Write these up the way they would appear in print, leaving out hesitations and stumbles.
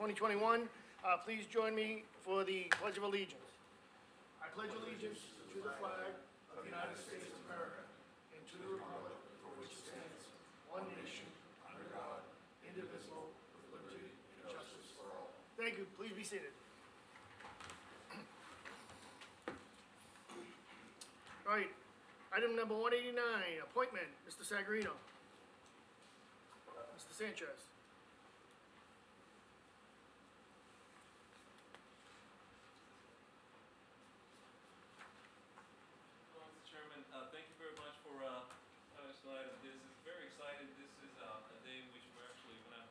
2021. Please join me for the Pledge of Allegiance. I pledge allegiance to the flag of the United States of America and to the republic for which it stands, one nation, under God, indivisible, with liberty and justice for all. Thank you. Please be seated. All right. Item number 189, appointment, Mr. Sagarino. Mr. Sanchez. Mr. Chairman, thank you very much for having us tonight. This is very exciting. This is a day in which we're actually going to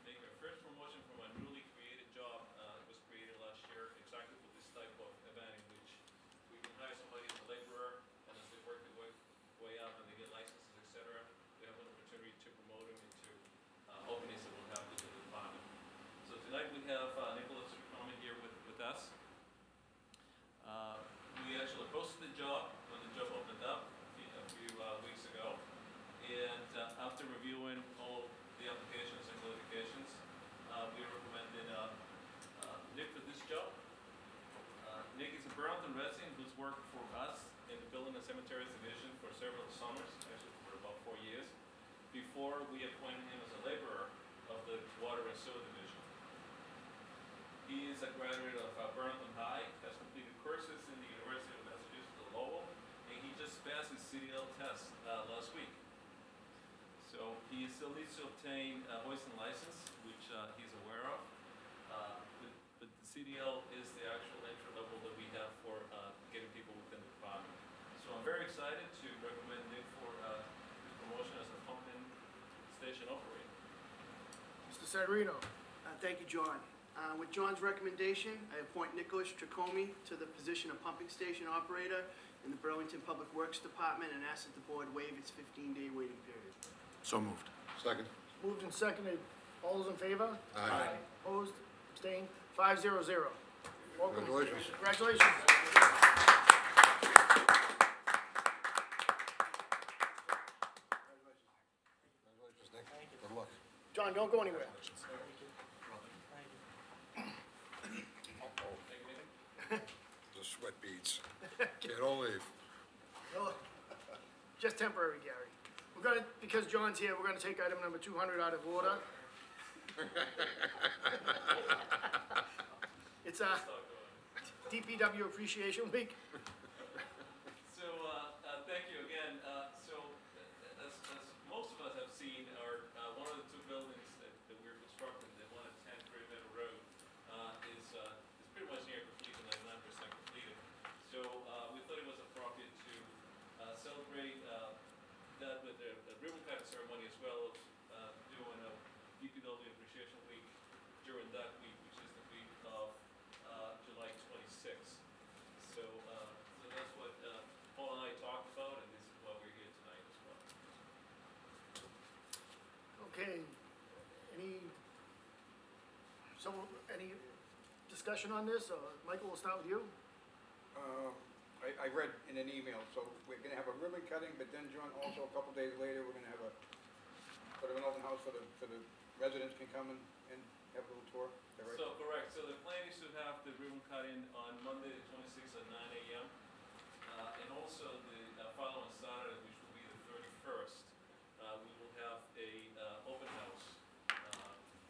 make our first promotion from a newly created job. It was created last year exactly for this type of event in which we can hire somebody as a laborer, and as they work their way up and they get licenses, etc., we have an opportunity to promote them into openings that we'll have within the department. So tonight we have Nicholas Tricome here with us. We actually posted the job when the job opened up a few weeks ago, and after reviewing all the applications and qualifications, we recommended Nick for this job. Nick is a Burlington resident who's worked for us in the Building and Cemeteries Division for several summers, actually for about 4 years, before we appointed him as a laborer of the Water and Sewer Division. He is a graduate of Burlington High, has completed courses in the University of Massachusetts at Lowell, and he just passed his CDL test last week. So he still needs to obtain a hoisting license, which he's aware of. But the CDL is the actual entry level that we have for getting people within the department. So I'm very excited to recommend Nick for his promotion as a pumping station operator. Mr. Sagarino. Thank you, John. With John's recommendation, I appoint Nicholas Tricome to the position of pumping station operator in the Burlington Public Works Department and ask that the board waive its 15-day waiting period. So moved. Second. Moved and seconded. All those in favor? Aye. Opposed? Abstained? 5-0-0. Welcome. Congratulations. Congratulations. Congratulations, Nick. Good luck. John, don't go anywhere. The sweat beads. Can't leave. Just temporary, Gary. We're gonna, because John's here, we're gonna take item number 200 out of order. It's a DPW Appreciation Week. So, thank you again. As most of us have seen, one of the two buildings that we're constructing, the one at 10 Great Meadow Road, is pretty much near completion, 99% completed. So, we thought it was appropriate to celebrate that with a ribbon cutting ceremony, as well as doing a DPW Appreciation Week during that week, which is the week of July 26th. So that's what Paul and I talked about, and this is why we're here tonight as well. Okay. Any discussion on this? Michael, we'll start with you. I read in an email, so we're gonna have a ribbon cutting, but then, John, also a couple days later, we're gonna have a sort of an open house for the residents can come and have a little tour. Is that right? So correct. So the plan is to have the ribbon cutting on Monday the 26th at 9 a.m. And also the following Saturday, which will be the 31st, we will have a open house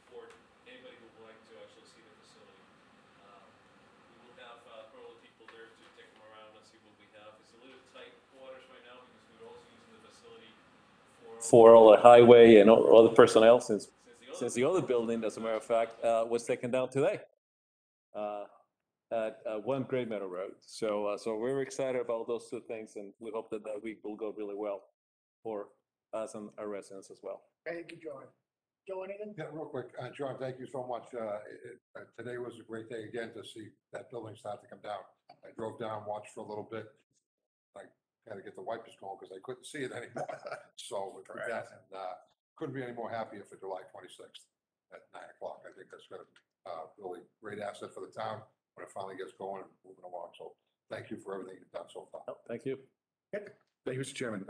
for anybody who would like to actually see the facility. We will have probably people there to take them around and see what we have. It's a little tight quarters right now because we're also using the facility for all the highway and all the personnel since the other building, as a matter of fact, was taken down today at 1 Great Meadow Road. So we're excited about those two things, and we hope that week will go really well for us and our residents as well. Thank you, John. Joe, anything? Yeah, real quick, John, thank you so much. Today was a great day again to see that building start to come down. I drove down, watched for a little bit. I had to get the wipers going because I couldn't see it anymore. So with that, and couldn't be any more happier for July 26th at 9 o'clock. I think that's going to really great asset for the town when it finally gets going and moving along. So thank you for everything you've done so far. Oh, thank you. Thank you, Mr. Chairman.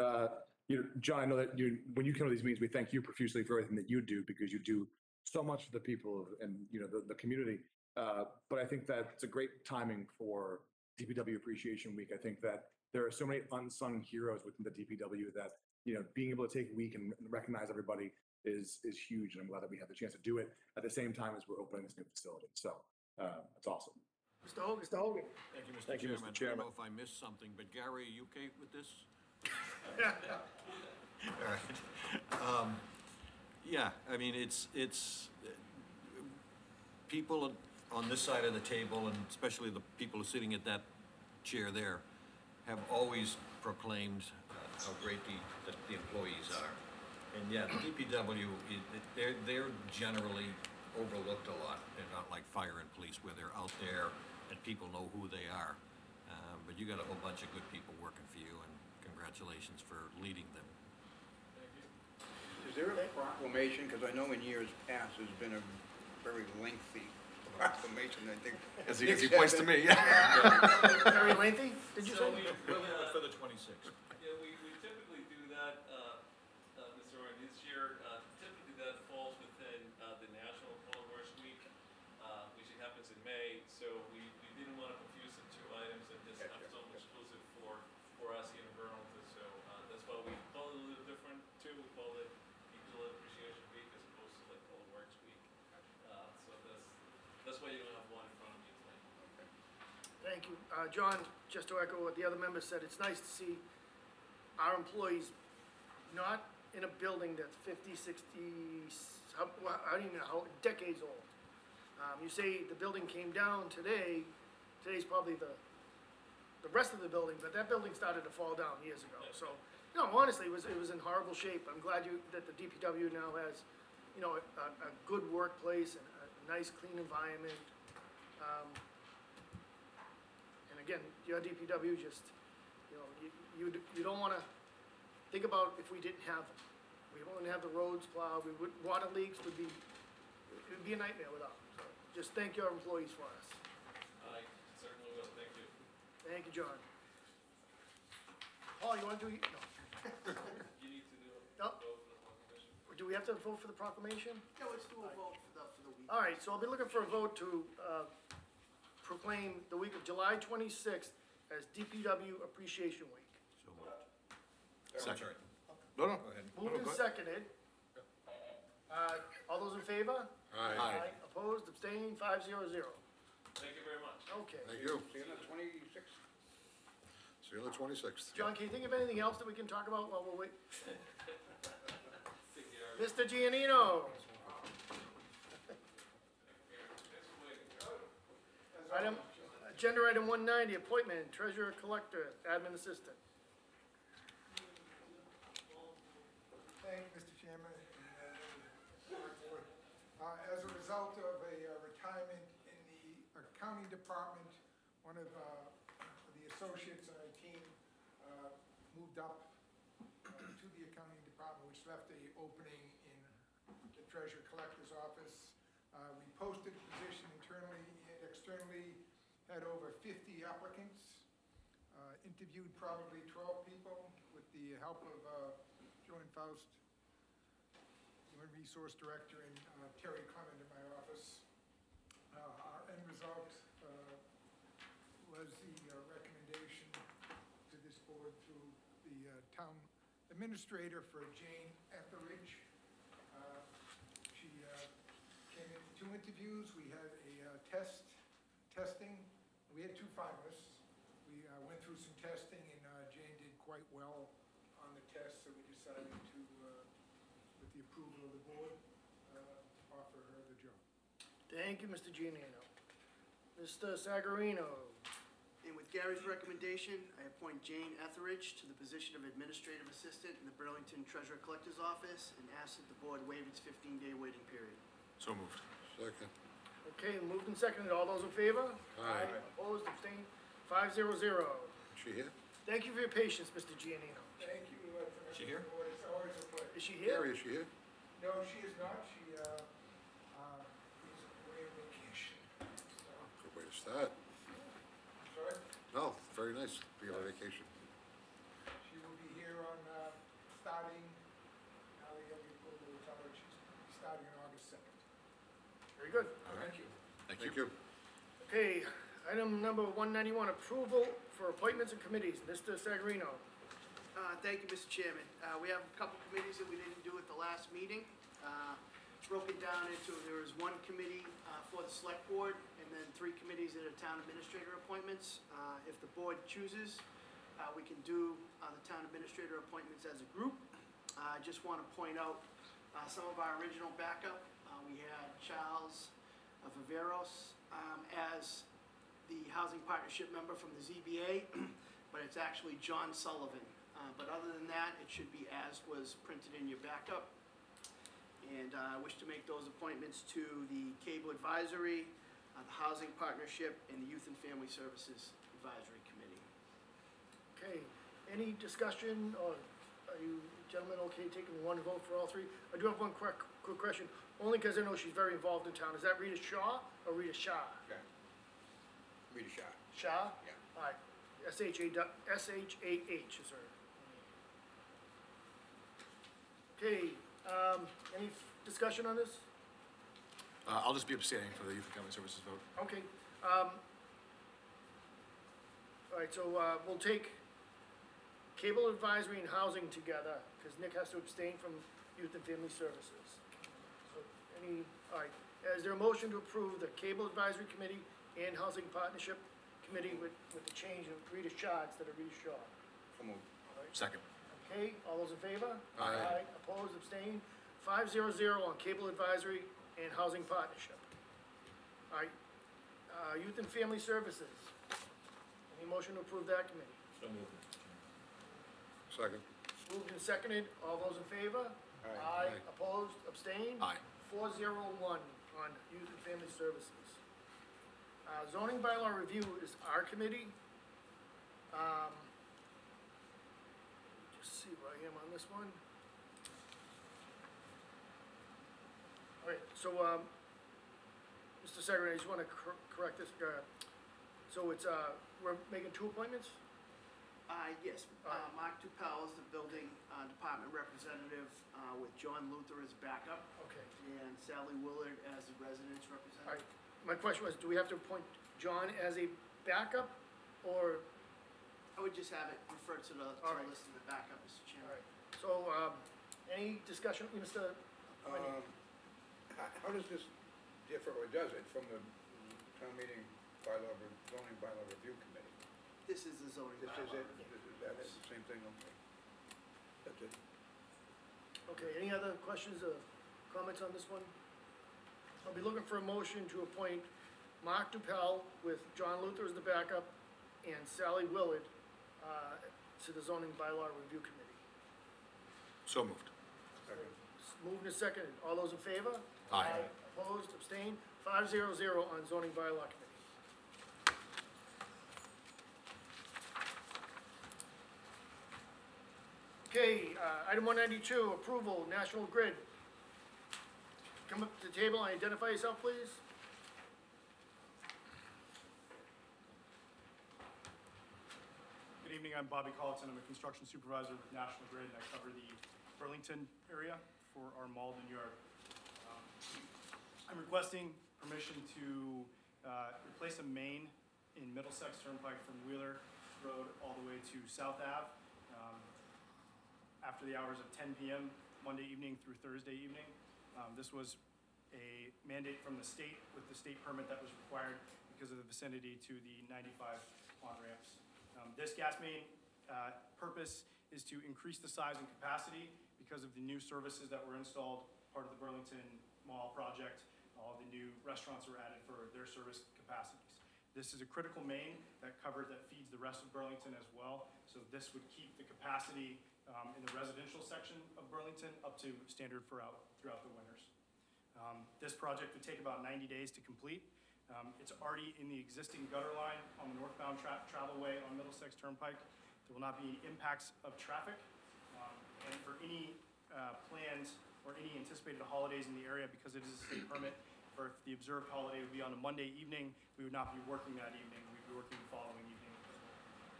John, I know that when you come to these meetings, we thank you profusely for everything that you do, because you do so much for the people and, the community. But I think that it's a great timing for DPW Appreciation Week. I think that there are so many unsung heroes within the DPW that, being able to take a week and recognize everybody is huge. And I'm glad that we have the chance to do it at the same time as we're opening this new facility. So it's awesome. Mr. Hogan? Mr. Hogan? Thank you, Mr. Thank you, Mr. Chairman. I Chairman. don't know if I missed something, but Gary, are you okay with this? All right. Yeah, I mean, it's people on this side of the table, and especially the people who are sitting at that chair there, have always proclaimed how great the employees are. And yeah, the DPW, they're generally overlooked a lot. They're not like fire and police where they're out there and people know who they are. But you got a whole bunch of good people working for you, and congratulations for leading them. Is there a proclamation, because I know in years past, there's been a very lengthy proclamation, I think. As he points to me, Very lengthy, did you say? So we, For the 26th. yeah, we typically do that, Mr. Owen, this year, typically that falls within, the National Public Works Week, which happens in May, so we didn't want to confuse the two items and just have something exclusive for us here in Burlington, so, that's why we call it a little different too, we call it People Appreciation Week as opposed to like Public Works Week. So that's why you're gonna have one in front of you tonight. Thank you. John, just to echo what the other members said, it's nice to see our employees not in a building that's 50, 60, I don't even know how, decades old. You say the building came down today, today's probably the rest of the building, but that building started to fall down years ago. So, no, honestly, it was in horrible shape. I'm glad that the DPW now has, a good workplace and a nice, clean environment. And again, your DPW just, you don't wanna think about if we didn't have them. We wouldn't have the roads plowed, water leaks it would be a nightmare without them. So just thank your employees for us. I certainly will, thank you. Thank you, John. Paul, you wanna do, no. You need to do a No. vote for the proclamation. Do we have to vote for the proclamation? Yeah, let's do a vote for the week. All right, so I'll be looking for a vote to proclaim the week of July 26th as DPW Appreciation Week. So moved. Second. No, go ahead. Moved and seconded. All those in favor? Aye. Opposed, abstained, 500. Thank you very much. Okay. Thank you. See you on the 26th. See you on the 26th. John, can you think of anything else that we can talk about while we're waiting? Take care of it. Mr. Giannino? Agenda item 190, appointment, treasurer collector, admin assistant. Thank you, Mr. Chairman. As a result of a retirement in the accounting department, one of the associates on our team moved up to the accounting department, which left an opening in the treasurer collector's office. We posted the position internally and externally, had over 50 applicants, interviewed probably 12 people with the help of Joan Faust, Human Resource Director, and Terry Clement in my office. Our end result was the recommendation to this board through the town administrator for Jane Etheridge. She came in for 2 interviews. We had a testing. We had 2 finalists. We went through some testing, and Jane did quite well on the test, so we decided to, with the approval of the board, offer her the job. Thank you, Mr. Giannino. Mr. Sagarino? And with Gary's recommendation, I appoint Jane Etheridge to the position of Administrative Assistant in the Burlington Treasurer Collector's Office and ask that the board waive its 15-day waiting period. So moved. Second. Okay, moved and seconded. All those in favor? Aye. Opposed, abstained, 500. Is she here? Thank you for your patience, Mr. Giannino. Thank you. Is she here? It's always a pleasure. Is she here? Gary, is she here? No, she is not. She is away on vacation. So, Good way to start. sorry. No, very nice, being on vacation. She will be here on, starting, now they have the approval to tell her she's starting on August 2nd. Very good. All right. Thank you. Okay, item number 191, approval for appointments and committees. Mr. Sagarino. Thank you, Mr. Chairman. We have a couple committees that we didn't do at the last meeting. Broken down into, there is one committee for the select board, and then 3 committees that are town administrator appointments. If the board chooses, we can do the town administrator appointments as a group. I just want to point out some of our original backup. We had Charles Viveros as the housing partnership member from the ZBA, but it's actually John Sullivan. But other than that, it should be as was printed in your backup. And I wish to make those appointments to the Cable Advisory, the Housing Partnership, and the Youth and Family Services Advisory Committee. Okay, any discussion, or are you gentlemen okay taking one vote for all 3? I do have one quick question, only because I know she's very involved in town. Is that Rita Shaw or Rita Shah? Okay. Read a shot. Shah? Yeah. All right, S-H-A-H is her. Okay, any discussion on this? I'll just be abstaining for the Youth and Family Services vote. Okay, all right, so, we'll take Cable Advisory and Housing together, because Nick has to abstain from Youth and Family Services. So, all right, is there a motion to approve the Cable Advisory Committee and Housing Partnership Committee with the change of Rita Shaw instead of Rita Shaw? So moved. Second. Okay, all those in favor? Aye. Opposed, abstained, 500 on Cable Advisory and Housing Partnership. All right, Youth and Family Services. Any motion to approve that committee? So moved. Second. Moved and seconded, all those in favor? Aye. Opposed, abstained? Aye. 401 on Youth and Family Services. Zoning bylaw review is our committee. Just see where I am on this one. All right, so, Mr. Secretary, I just want to correct this. So it's, we're making 2 appointments? Yes, Mark Dupel is the building department representative with John Luther as backup, Okay. and Sally Willard as the residence All representative. right, my question was, do we have to appoint John as a backup, or, I would just have it referred to the All right. list of the backup, Mr. all Chairman. right, so, any discussion, Mr. Lenny? How does this differ, or does it, from the town meeting zoning bylaw review committee? This is the zoning This is bylaw it? review. That is the same thing, okay. That's it. Okay, any other questions or comments on this one? I'll be looking for a motion to appoint Mark Dupel with John Luther as the backup and Sally Willard to the zoning bylaw review committee. So moved. Second. Moved and seconded. All those in favor? Aye. Opposed, abstained, 500 on zoning bylaw committee. Okay, item 192, approval, National Grid. Come up to the table and identify yourself, please. Good evening, I'm Bobby Colleton, I'm a construction supervisor with National Grid, and I cover the Burlington area for our Malden yard. I'm requesting permission to replace a main in Middlesex Turnpike from Wheeler Road all the way to South Ave after the hours of 10 p.m. Monday evening through Thursday evening. This was a mandate from the state with the state permit that was required because of the vicinity to the 95 on-ramps. This gas main purpose is to increase the size and capacity because of the new services that were installed, part of the Burlington Mall project. All the new restaurants were added for their service capacities. This is a critical main that feeds the rest of Burlington as well. So this would keep the capacity in the residential section of Burlington up to standard throughout the winters. This project would take about 90 days to complete. It's already in the existing gutter line on the northbound travelway on Middlesex Turnpike. There will not be impacts of traffic. And for any plans or any anticipated holidays in the area, because it is a state permit, or if the observed holiday would be on a Monday evening, we would not be working that evening. We'd be working the following evening.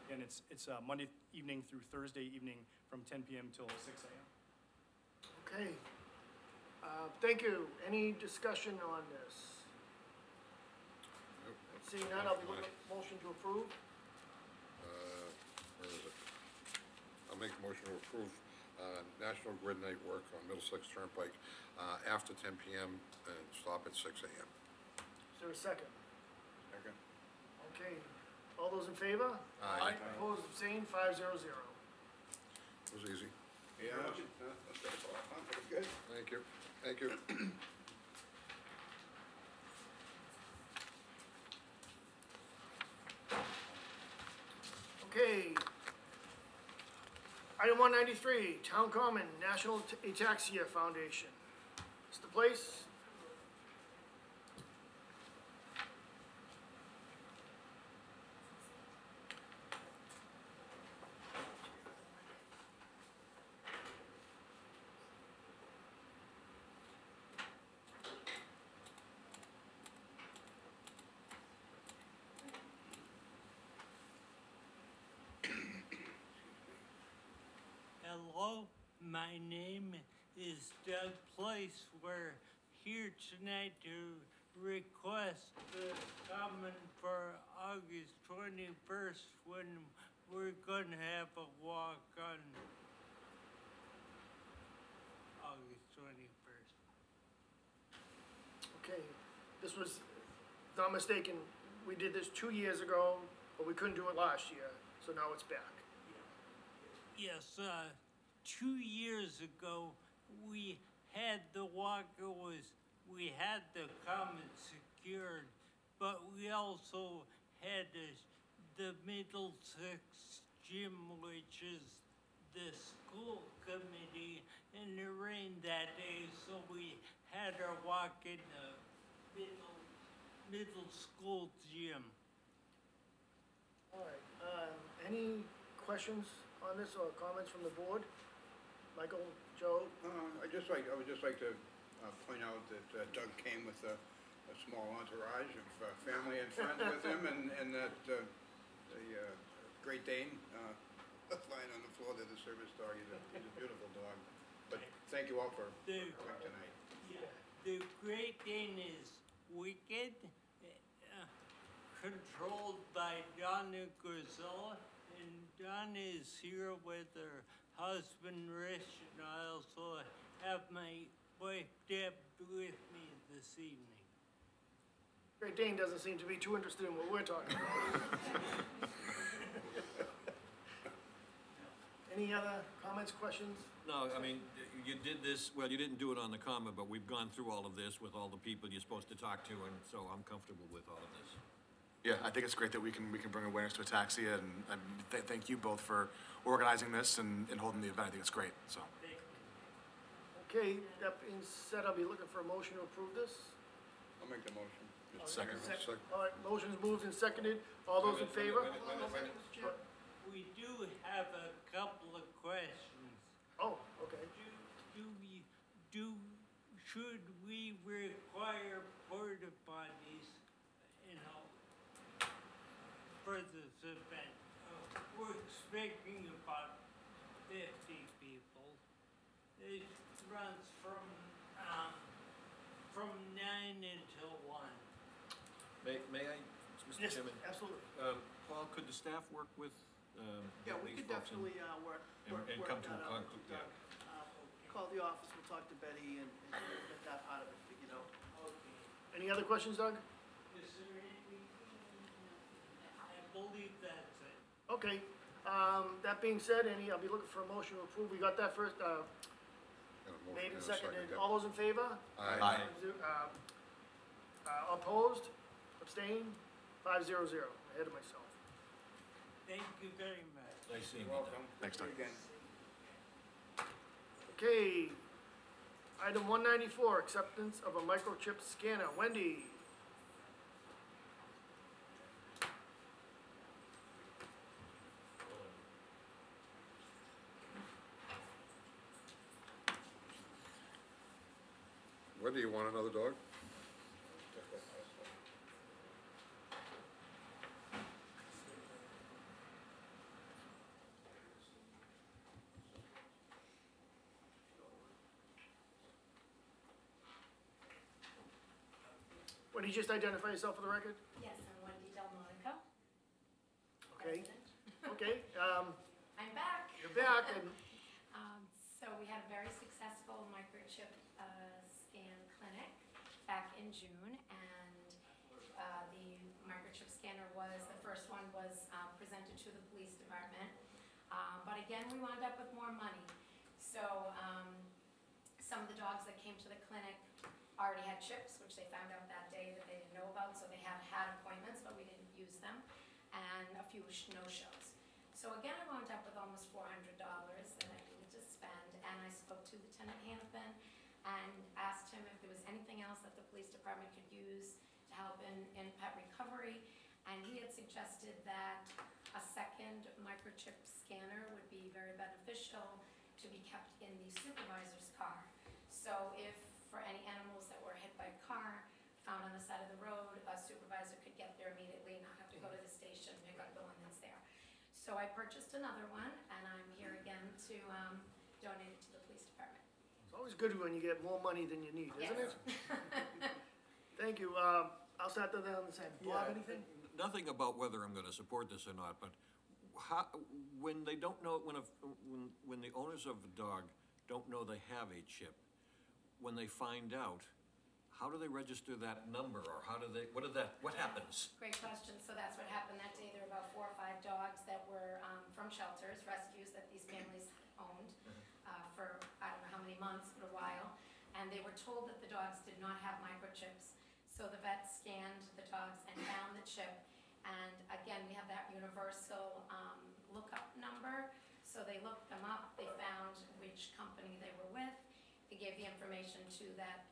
Again, it's Monday evening through Thursday evening from 10 p.m. till 6 a.m. Okay. Thank you. Any discussion on this? Seeing none, I'll be looking for a motion to approve. Where is it? I'll make a motion to approve National Grid Night work on Middlesex Turnpike after 10 PM and stop at 6 AM. Is there a second? Second. Okay, all those in favor? Aye. Opposed, abstained, 500. It was easy. Yeah, that's all, huh? Pretty good. Thank you. Thank you. Okay. Item 193, Town Common, National Ataxia Foundation. Mr. Place? Hello, my name is Doug Place. We're here tonight to request the comment for August 21st when we're gonna have a walk on August 21st. Okay, this was, if not mistaken, we did this 2 years ago, but we couldn't do it last year, so now it's back. Yes, 2 years ago, we had the walk, we had the comment secured, but we also had the Middlesex gym, which is the school committee, and it rained that day, so we had our walk in the middle school gym. All right, any questions on this or comments from the board? Michael, Joe? I would just like to point out that Doug came with a small entourage of family and friends with him, and that the Great Dane lying on the floor there, the service dog, he's a beautiful dog. But thank you all for coming tonight. Yeah, the Great Dane is wicked, controlled by Donna Grisella, and Donna is here with her husband Rich, and I also have my wife Deb with me this evening. Great Dane doesn't seem to be too interested in what we're talking about. Any other comments, questions? No, I mean, you did this, well, you didn't do it on the common, but we've gone through all of this with all the people you're supposed to talk to, and so I'm comfortable with all of this. Yeah, I think it's great that we can bring awareness to ataxia, and thank you both for organizing this and holding the event. I think it's great, so. Okay, that being said, I'll be looking for a motion to approve this. I'll make the motion. Second. All right, motion's moved and seconded. All those in favor? We do have a couple of questions. Oh, okay. Should we require porta potties, for this event? We're expecting about 50 people. It runs from 9 until 1. May I, Mr. Yes, Chairman? absolutely. Paul, could the staff work with, Yeah, we these could folks and- definitely work and work come to that a out with conclu- Doug. Call the office, we'll talk to Betty and get that part of it figured out. Okay. Any other questions, Doug? Is there anything? I believe that's it. Okay, that being said, I'll be looking for a motion to approve. We got that first, made and seconded. All those in favor? Aye. Opposed? Abstained? 500, ahead of myself. Thank you very much. Nice seeing You're you, Doug. welcome. Thanks, Doug. Again. Okay, item 194, acceptance of a microchip scanner. Wendy? When do you want another dog? Wendy, just identify yourself for the record. Yes, I'm Wendy Delmonico. Okay. President. Okay, I'm back. you're back, and So we had a very successful microchip scan clinic back in June, and the microchip scanner the first one was presented to the police department. But again, we wound up with more money. So some of the dogs that came to the clinic already had chips, which they found out that day that they didn't know about, so they had appointments, but we didn't use them, and a few no-shows. So again, I wound up with almost $400 that I needed to spend, and I spoke to Lieutenant Hannafin and asked him if there was anything else that the police department could use to help in pet recovery, and he had suggested that a second microchip scanner would be very beneficial to be kept in the supervisor's car. So if for any animals that were hit by a car, found on the side of the road, a supervisor could get there immediately, not have to go to the station, pick up the one that's there. So I purchased another one, and I'm here again to donate it to the police department. it's always good when you get more money than you need, isn't it? Thank you. I'll start that down the side. Bob, anything? Nothing about whether I'm gonna support this or not, but how, when they don't know, when the owners of the dog don't know they have a chip, when they find out, how do they register that number, or how do they, what happens? Great question. So that's what happened that day. There were about 4 or 5 dogs that were from shelters, rescues that these families owned for I don't know how many months, but a while. And they were told that the dogs did not have microchips. So the vet scanned the dogs and found the chip. And again, we have that universal lookup number. So they looked them up, they found which company they were with. They gave the information to that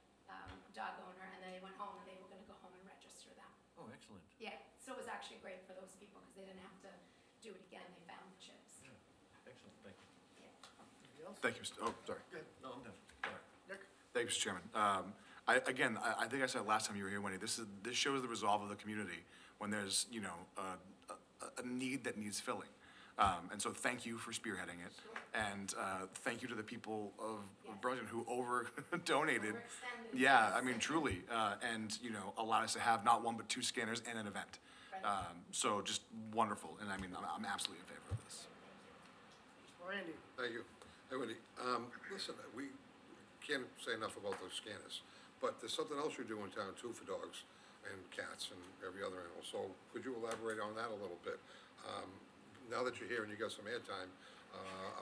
dog owner, and then they went home and they were gonna go home and register them. Oh, excellent. Yeah, so it was actually great for those people because they didn't have to do it again. They found the chips. Excellent, thank you. Yeah. Anything else? Thank you, sorry. No, I'm done. All right. Nick? Thank you, Mr. Chairman. I think I said last time you were here, Wendy, this shows the resolve of the community when there's, you know, a need that needs filling. And so thank you for spearheading it. And thank you to the people of Burlington who donated. Overextended. Yeah, I mean, truly, and, you know, allowed us to have not 1 but 2 scanners and an event. Right. So just wonderful, and I mean, I'm absolutely in favor of this. Randy? Thank you. Hey, Wendy, listen, we can't say enough about those scanners, but there's something else you do in town too for dogs and cats and every other animal. So could you elaborate on that a little bit? Now that you're here and you got some airtime,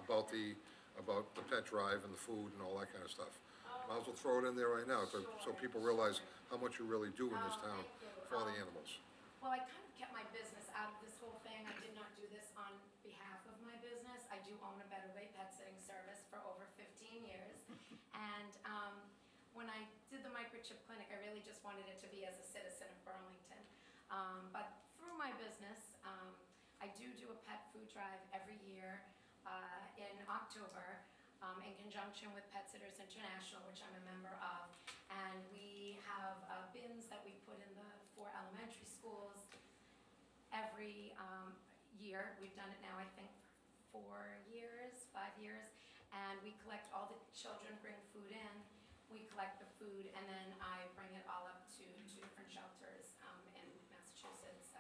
about the pet drive and the food and all that kind of stuff. Might as well throw it in there right now so people realize how much you really do in this town for the animals. Well, I kind of kept my business out of this whole thing. I did not do this on behalf of my business. I do own a Better Way pet sitting service for over 15 years. And when I did the microchip clinic, I really just wanted it to be as a citizen of Burlington. But through my business, I do a pet food drive every year in October in conjunction with Pet Sitters International, which I'm a member of. And we have bins that we put in the 4 elementary schools every year. We've done it now, I think, for 4 years, 5 years. And we collect all the children, bring food in. We collect the food, and then I bring it all up to 2 different shelters in Massachusetts.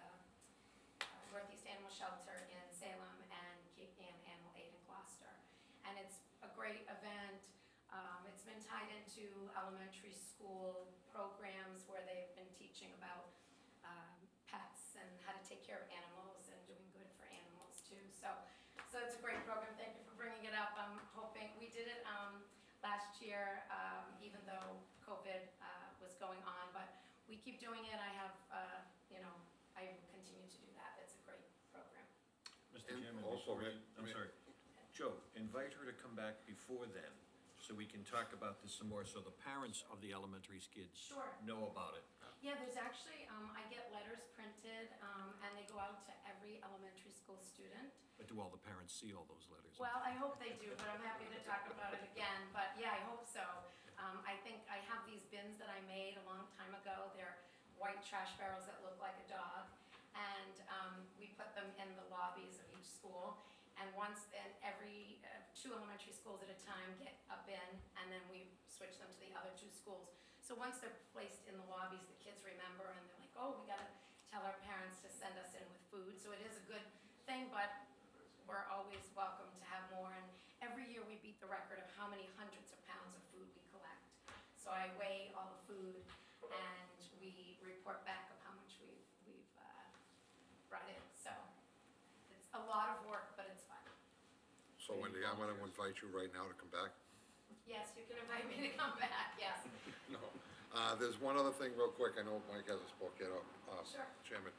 Northeast Animal Shelter in Salem and Cape Ann Animal Aid in Gloucester. And it's a great event. It's been tied into elementary school programs where they've been teaching about pets and how to take care of animals and doing good for animals too. So it's a great program. Thank you for bringing it up. I'm hoping, we did it last year, even though COVID was going on, but we keep doing it. I have, you know, I will continue to do that. It's a great program. Mr. And Chairman, also, before may- I'm sorry. Joe, invite her to come back before then, so we can talk about this some more, so the parents of the elementary kids Sure. know about it. Yeah, there's actually, I get letters printed, and they go out to every elementary school student. But do all the parents see all those letters? Well, I hope they do, but I'm happy to talk about it again. But yeah, I hope so. I think I have these bins that I made a long time ago. They're white trash barrels that look like a dog. And we put them in the lobbies of each school. And every 2 elementary schools at a time get a bin, and then we switch them to the other 2 schools. So once they're placed in the lobbies, the kids remember and they're like, oh, we gotta tell our parents to send us in with food. So it is a good thing, but we're always welcome to have more. And every year we beat the record of how many hundreds of pounds of food we collect. So I weigh all the food and we report back of how much we've brought in. So it's a lot of work, but it's fun. So Wendy, I'm gonna invite you right now to come back. Yes, you can invite me to come back, yes. No. There's one other thing real quick. I know Mike hasn't spoke yet, Sure. Chairman.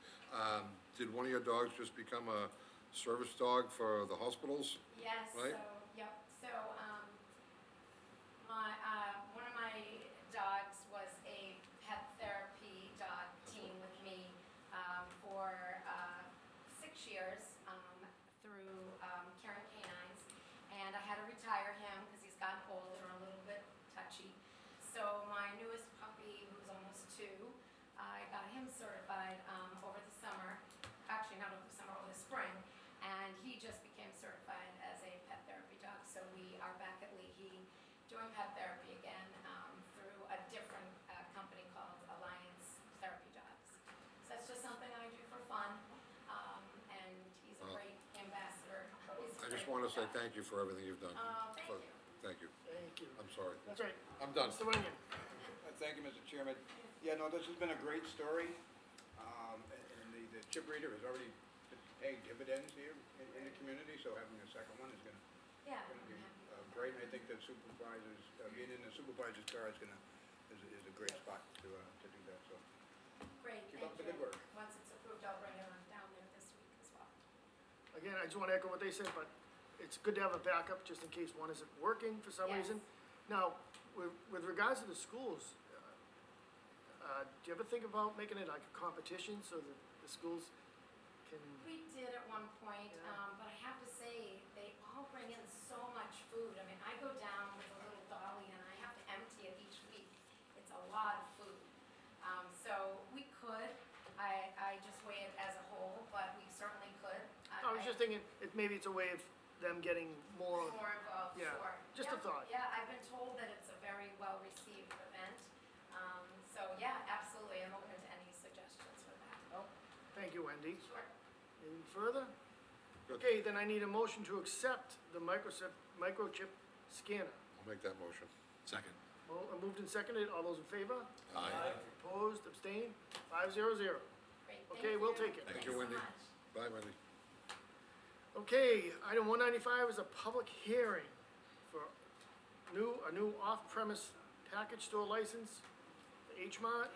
Did one of your dogs just become a service dog for the hospitals? Yes, Right? yep, one of my dogs was a pet therapy dog team with me, for, 6 years, through, Karen Canines. And I had to retire him because he's gotten older and a little bit touchy. So my newest puppy, who's almost 2, I got him certified, over the summer, actually not over the summer, over the spring. And he just became certified as a pet therapy dog. So we are back at Leahy doing pet therapy again, through a different company called Alliance Therapy Dogs. So that's just something I do for fun, and he's a great ambassador. I just want to say thank you for everything you've done. Oh, thank you. Thank you. Thank you. I'm sorry. That's right. I'm done. Mr. Runyon. Thank you, Mr. Chairman. Yeah, no, this has been a great story. And the chip reader has already been paying dividends here in the community, so having a second one is gonna Yeah. be great. And I think that supervisors, being in the supervisor's car is a great spot to do that, so. Great, Keep thank up the you. good work. Once it's approved, I'll bring it on down there this week as well. Again, I just want to echo what they said, but it's good to have a backup just in case one isn't working for some Yes. reason. Now, with regards to the schools, do you ever think about making it like a competition so that the schools can, We did at one point, Yeah. but I have to say, they all bring in so much food. I mean, I go down with a little dolly and I have to empty it each week. It's a lot of food. So we could, I just weigh it as a whole, but we certainly could. I was just thinking, maybe it's a way of them getting more, More involved, Yeah, sure. just a Yep, thought. Yeah, I've been told that it's a very well-received event. So yeah, absolutely, I'm open to any suggestions for that. oh, thank you, Wendy. Sure. Any further? Good. Okay, then I need a motion to accept the microchip scanner. I'll make that motion. Second. Well, moved and seconded, all those in favor? Aye. Opposed, abstained, 500. Great, thank Okay, you. we'll take it. Thank Thanks you, so Wendy. much. Bye, Wendy. Okay, item 195 is a public hearing for a new off-premise package store license for H Mart.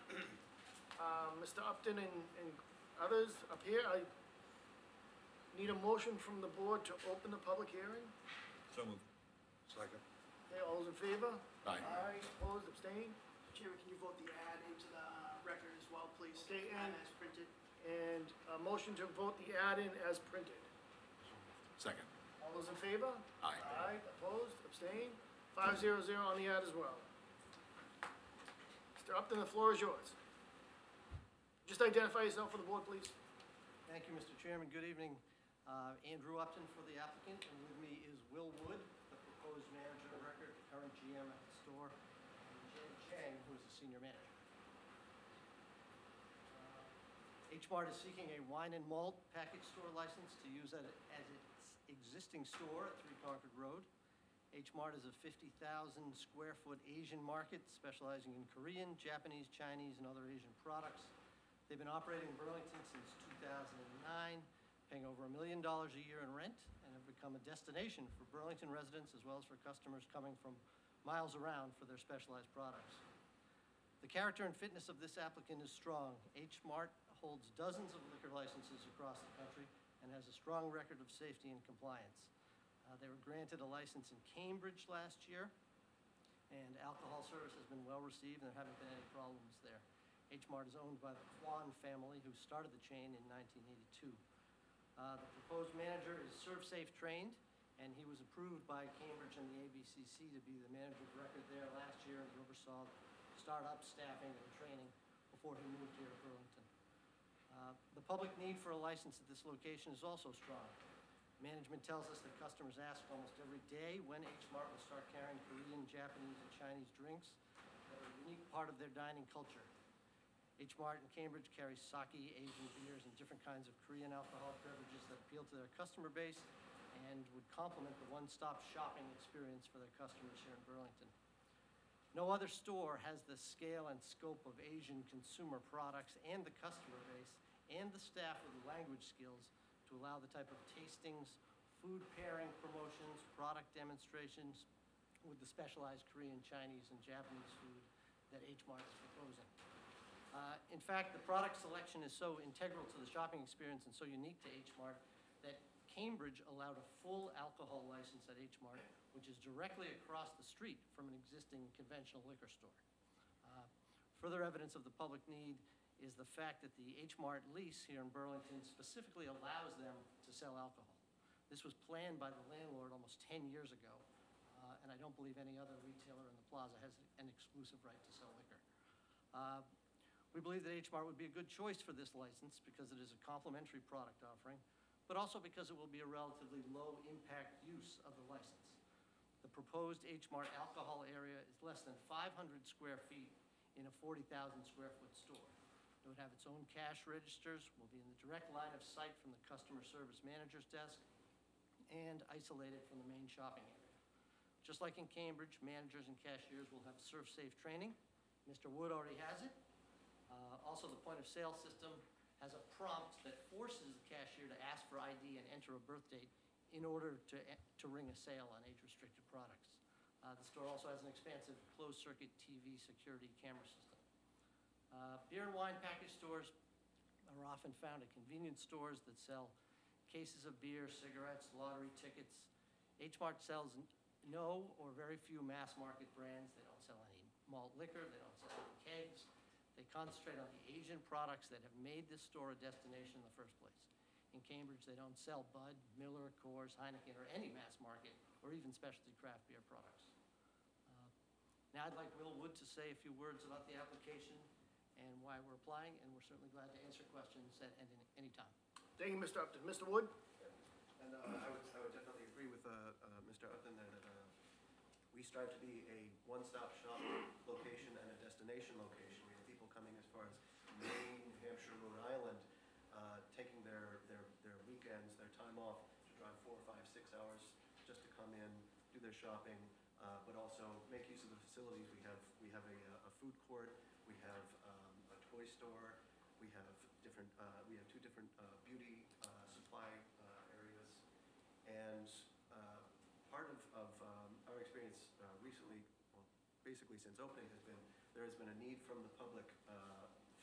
Mr. Upton and others up here, I need a motion from the board to open the public hearing. So moved. Second. Okay, all those in favor? Aye. Aye, opposed, abstained? Chairman, can you vote the ad into the record as well, please? Okay, And and- as printed. And a motion to vote the ad in as printed. Second. All those in favor? Aye. Aye, opposed, abstained, 500 on the ad as well. Mr. Upton, the floor is yours. Just identify yourself for the board, please. Thank you, Mr. Chairman. Good evening. Andrew Upton for the applicant, and with me is Will Wood, the proposed manager of record, current GM at the store, and Jen Chang, who is the senior manager. H Mart is seeking a wine and malt package store license to use as its existing store at 3 Concord Road. H Mart is a 50,000 square foot Asian market specializing in Korean, Japanese, Chinese, and other Asian products. They've been operating in Burlington since 2009, paying over $1 million a year in rent, and have become a destination for Burlington residents as well as for customers coming from miles around for their specialized products. The character and fitness of this applicant is strong. H Mart holds dozens of liquor licenses across the country and has a strong record of safety and compliance. They were granted a license in Cambridge last year, and alcohol service has been well received and there haven't been any problems there. H Mart is owned by the Kwan family, who started the chain in 1982. The proposed manager is ServSafe trained, and he was approved by Cambridge and the ABCC to be the manager of record there last year, and he oversaw startup staffing and training before he moved here to Burlington. The public need for a license at this location is also strong. Management tells us that customers ask almost every day when H Mart will start carrying Korean, Japanese, and Chinese drinks that a unique part of their dining culture. H Mart in Cambridge carries sake, Asian beers, and different kinds of Korean alcoholic beverages that appeal to their customer base and would complement the one-stop shopping experience for their customers here in Burlington. No other store has the scale and scope of Asian consumer products and the customer base and the staff with the language skills to allow the type of tastings, food pairing promotions, product demonstrations with the specialized Korean, Chinese, and Japanese food that H Mart is proposing. In fact, the product selection is so integral to the shopping experience and so unique to H Mart that Cambridge allowed a full alcohol license at H Mart, which is directly across the street from an existing conventional liquor store. Further evidence of the public need is the fact that the H Mart lease here in Burlington specifically allows them to sell alcohol. This was planned by the landlord almost 10 years ago, and I don't believe any other retailer in the plaza has an exclusive right to sell liquor. We believe that H Mart would be a good choice for this license because it is a complementary product offering, but also because it will be a relatively low-impact use of the license. The proposed H Mart alcohol area is less than 500 square feet in a 40,000 square foot store. It would have its own cash registers, will be in the direct line of sight from the customer service manager's desk, and isolated from the main shopping area. Just like in Cambridge, managers and cashiers will have serve-safe training. Mr. Wood already has it. Also, the point-of-sale system has a prompt that forces the cashier to ask for ID and enter a birth date in order to ring a sale on age-restricted products. The store also has an expansive closed-circuit TV security camera system. Beer and wine package stores are often found at convenience stores that sell cases of beer, cigarettes, lottery tickets. H Mart sells no or very few mass-market brands. They don't sell any malt liquor. They don't sell any kegs. They concentrate on the Asian products that have made this store a destination in the first place. In Cambridge, they don't sell Bud, Miller, Coors, Heineken, or any mass market, or even specialty craft beer products. Now I'd like Will Wood to say a few words about the application and why we're applying, and we're certainly glad to answer questions at any time. Thank you, Mr. Upton. Mr. Wood? And I would definitely agree with Mr. Upton that we strive to be a one-stop shop location and a destination location. We have people coming as far as Maine, New Hampshire, Rhode Island, taking their weekends, their time off to drive 4, 5, 6 hours just to come in, do their shopping, but also make use of the facilities. We have a food court, we have a toy store, we have two different beauty supply areas, and part of our experience recently, well, basically since opening, there has been a need from the public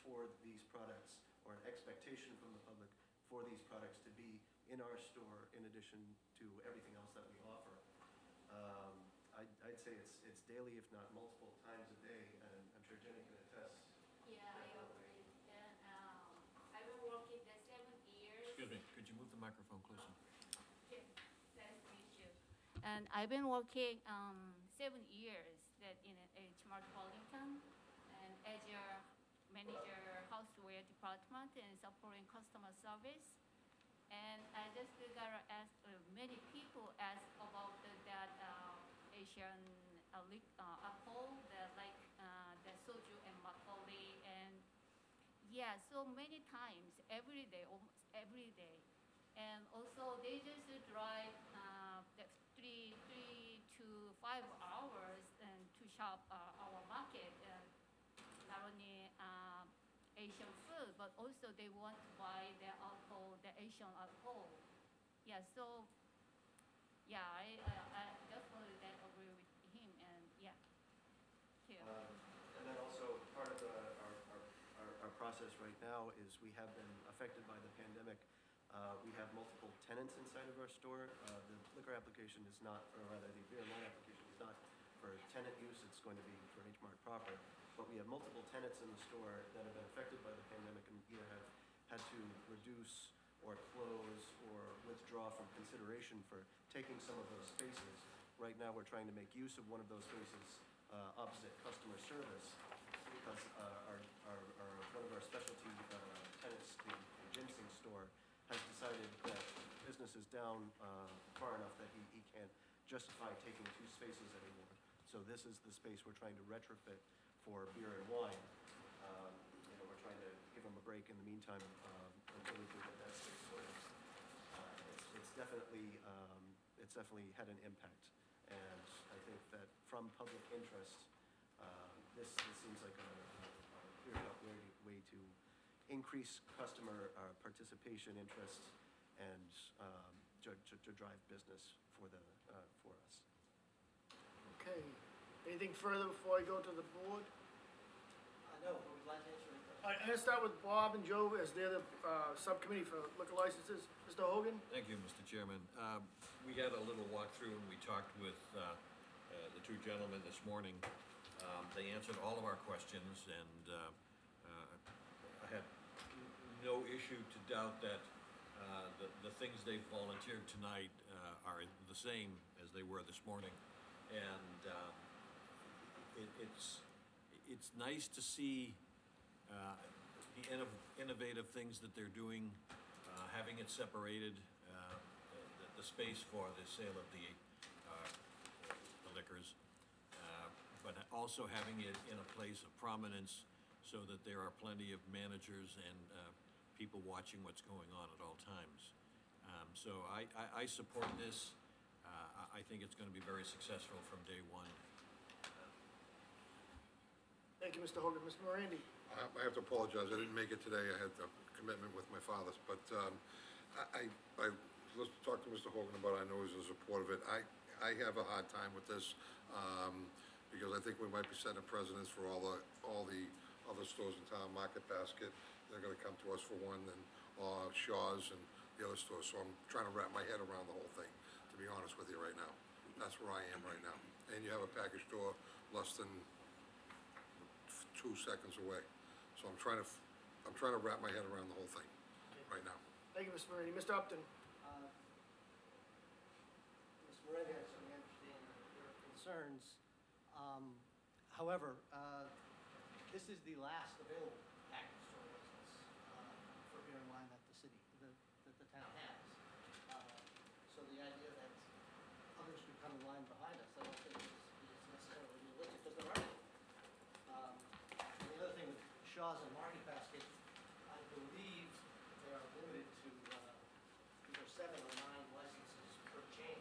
for these products, or an expectation from the public for these products to be in our store in addition to everything else that we offer. I'd say it's daily, if not multiple times a day, and I'm sure Jenny can attest. Yeah, I agree. And I've been working there 7 years. Excuse me, could you move the microphone closer? Yes, nice to meet you. And I've been working 7 years that in H Mart Burlington, and as your manager houseware department and supporting customer service. And I just gotta ask, many people ask about that Asian alcohol, like the soju and makgeolli, and yeah, so many times, every day, almost every day. And also, they just drive the 3 to 5 hours and to shop our market. Not only Asian food, but also they want to buy the alcohol, the Asian alcohol. Yeah, so, yeah, I definitely agree with him, and yeah. And then also part of our process right now is we have been affected by the pandemic. We have multiple tenants inside of our store. The liquor application is not, or rather the beer and wine application is not for tenant use, it's going to be for H Mart proper. But we have multiple tenants in the store that have been affected by the pandemic and either have had to reduce or close or withdraw from consideration for taking some of those spaces. Right now, we're trying to make use of one of those spaces opposite customer service because one of our specialty tenants, the ginseng store, has decided that business is down far enough that he can't justify taking 2 spaces anymore. So this is the space we're trying to retrofit for beer and wine. We're trying to give them a break in the meantime until we can get that space sorted. It's definitely had an impact, and I think that from public interest, this seems like a clear-cut way to increase customer participation, interest, and to drive business for us. Okay. Anything further before I go to the board? No, but we'd like to answer any questions. All right, I'm gonna start with Bob and Joe as they're the subcommittee for liquor licenses. Mr. Hogan? Thank you, Mr. Chairman. We had a little walkthrough and we talked with the two gentlemen this morning. They answered all of our questions, and I had no issue to doubt that the things they've volunteered tonight are the same as they were this morning. And it's nice to see the innovative things that they're doing, having it separated, the space for the sale of the liquors, but also having it in a place of prominence so that there are plenty of managers and people watching what's going on at all times. So I support this. I think it's going to be very successful from day one. Thank you, Mr. Hogan. Mr. Morandi? I have to apologize. I didn't make it today. I had a commitment with my father's, but I talked to Mr. Hogan about it. I know he's in support of it. I have a hard time with this because I think we might be setting a precedence for all the other stores in town, Market Basket. They're going to come to us for one, and Shaw's and the other stores. So I'm trying to wrap my head around the whole thing, to be honest with you right now. That's where I am right now. And you have a package store less than 2 seconds away. So I'm trying to wrap my head around the whole thing right now. Thank you, Mr. Morandi. Mr. Upton? Mr. Moretti, I certainly understand your concerns. However, this is the last available package store license for beer and wine that the town has. So the idea that others could come in line behind us, I don't think is necessarily realistic, because there aren't any. And the other thing with Shaw's and Market Basket, I believe they are limited to either 7 or 9 licenses per chain,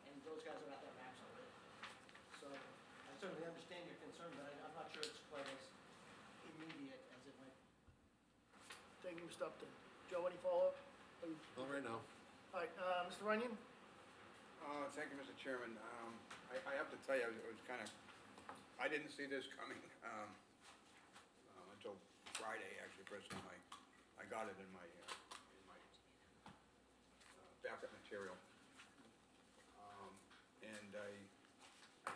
and those guys are at their max already. So I certainly understand your concern, but I'm not sure it's quite as immediate as it might be. Thank you, Mr. Upton. Joe, any follow-up? Not right now. All right, Mr. Runyon? Thank you, Mr. Chairman. I have to tell you, it was I didn't see this coming until Friday, actually, first time I got it in my backup material. And I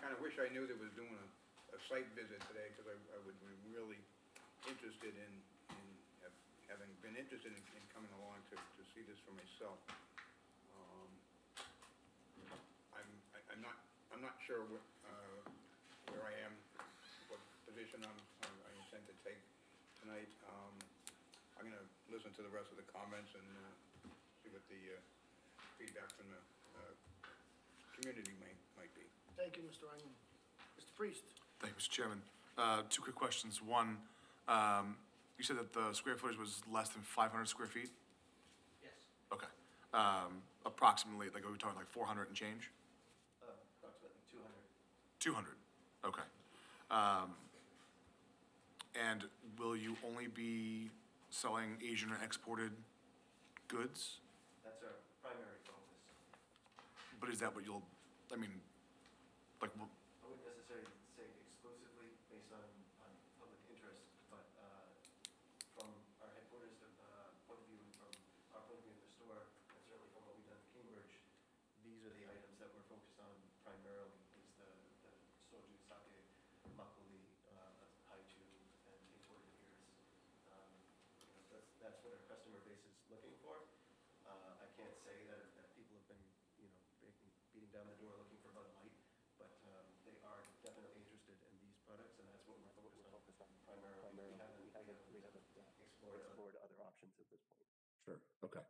kind of wish I knew they was doing a site visit today, because I would be really interested in having been interested in coming along to see this for myself. I'm not sure where I am, what position I intend to take tonight. I'm going to listen to the rest of the comments and see what the feedback from the community might be. Thank you, Mr. Runyon. Mr. Priest? Thank you, Mr. Chairman. 2 quick questions. One, you said that the square footage was less than 500 square feet? Yes. Okay. Approximately, like, are we talking like 400 and change? Approximately 200, 200. okay. And will you only be selling Asian or exported goods? That's our primary focus. But is that what you'll, I mean, like, I wouldn't necessarily say exclusively based on public interest, but from our headquarters point of view, from our point of view at the store, and certainly from what we've done at Cambridge, these are the items that we're focused on primarily, is the soju, sake, makgeolli, haichu, and imported beers. That's what our customer base is looking for. I can't say that people have been, beating down the door looking for Bud Light, but they are definitely interested in these products, and that's what we're focused on primarily. We haven't explored other options at this point. Sure, okay.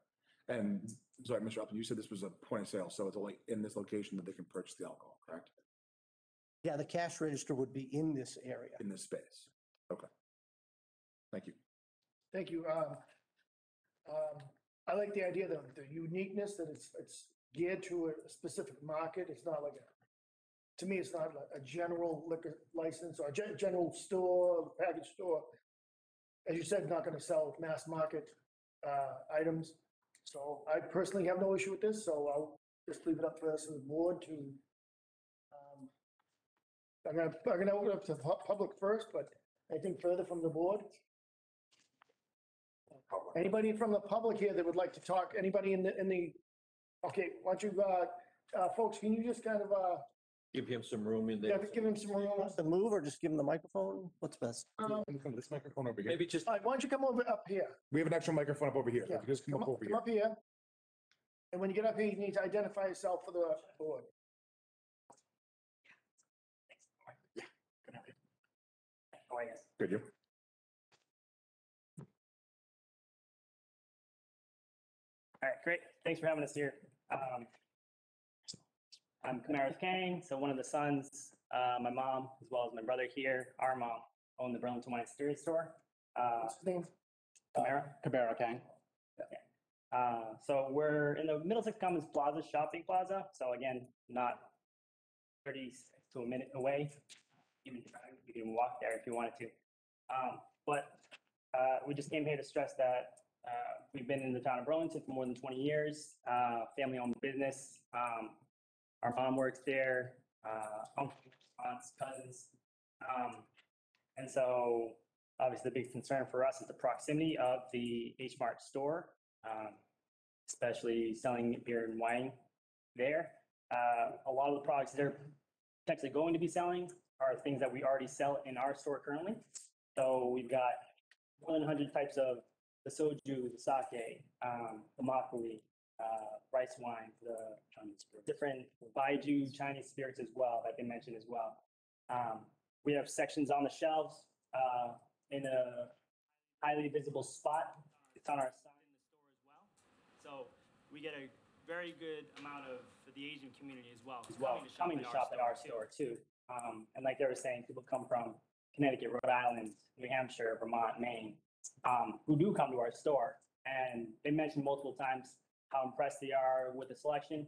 And, sorry, Mr. Upton, you said this was a point of sale, so it's only in this location that they can purchase the alcohol, correct? Yeah, the cash register would be in this area. in this space. Okay. Thank you. Thank you. I like the idea, the uniqueness that it's geared to a specific market. It's not like to me, it's not like a general liquor license or a general store, package store. As you said, not gonna sell mass market, items. So I personally have no issue with this, so I'll just leave it up for us as a board to, I'm gonna open it up to the public first, but anything further from the board? Anybody from the public here that would like to talk? Anybody in the, okay, why don't you, folks, can you just kind of, Give him some room in yeah, there. give him some room? To move or just give them the microphone? What's best? This microphone over here. Maybe just, All right, why don't you come over up here? We have an extra microphone up over here. Yeah, If you just come up over come here. up here. And when you get up here, you need to identify yourself for the board. Good, you? All right, great. Thanks for having us here. I'm Kamaris Kang, so one of the sons, my mom, as well as my brother here, our mom, own the Burlington Wine Spirit Store. What's his name? Cabero Kang. So we're in the Middlesex Commons Plaza shopping plaza. So again, not 30 to a minute away. You can even walk there if you wanted to. But we just came here to stress that we've been in the town of Burlington for more than 20 years, family-owned business. Our mom works there, uncles, aunts, cousins. And so obviously the big concern for us is the proximity of the H Mart store, especially selling beer and wine there. A lot of the products they're potentially going to be selling are things that we already sell in our store currently. So we've got more than 100 types of the soju, the sake, the makgeolli, rice wine, the different baijiu Chinese spirits as well that they mentioned as well. We have sections on the shelves in a highly visible spot. It's on our sign in the store as well. So we get a very good amount of the Asian community as well coming to shop at our store too. And like they were saying, people come from Connecticut, Rhode Island, New Hampshire, Vermont, Maine, who do come to our store. And they mentioned multiple times how impressed they are with the selection,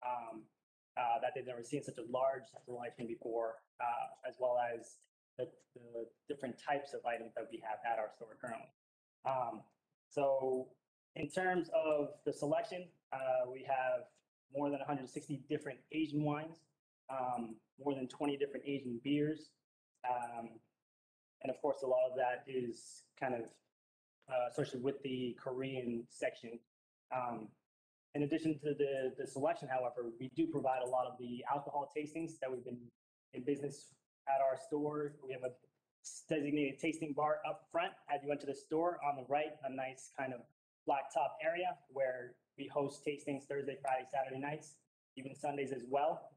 that they've never seen such a large selection before, as well as the different types of items that we have at our store currently. So in terms of the selection, we have more than 160 different Asian wines, more than 20 different Asian beers. And of course, a lot of that is kind of associated with the Korean section. In addition to the selection, however, we do provide a lot of the alcohol tastings that we've been in business at our store. We have a designated tasting bar up front as you enter the store. On the right, a nice kind of flat top area where we host tastings Thursday, Friday, Saturday nights, even Sundays as well.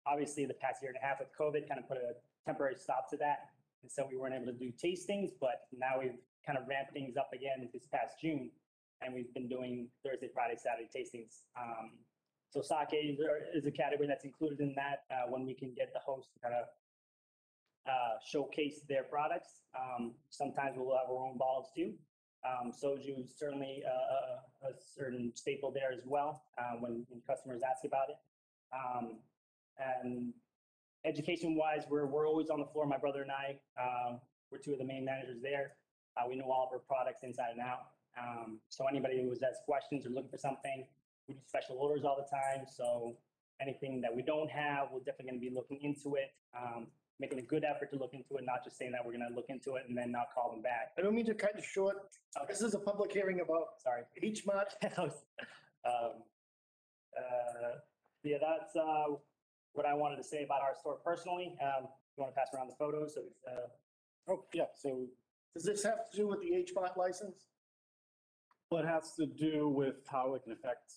Obviously, the past year and a half with COVID kind of put a temporary stop to that. And so we weren't able to do tastings, but now we've kind of ramped things up again this past June. And we've been doing Thursday, Friday, Saturday tastings. So sake is a category that's included in that when we can get the host to kind of showcase their products. Sometimes we'll have our own bottles too. Soju is certainly a certain staple there as well when customers ask about it. And education-wise, we're always on the floor. My brother and I, we're two of the main managers there. We know all of our products inside and out. So anybody who has questions or looking for something, we do special orders all the time. So anything that we don't have, we're definitely going to be looking into it, making a good effort to look into it, not just saying that we're going to look into it and then not call them back. I don't mean to cut you short. This is a public hearing about H Mart. Yeah, that's what I wanted to say about our store personally. You want to pass around the photos? So Oh, yeah, so does this have to do with the H Mart license? Well, it has to do with how it can affect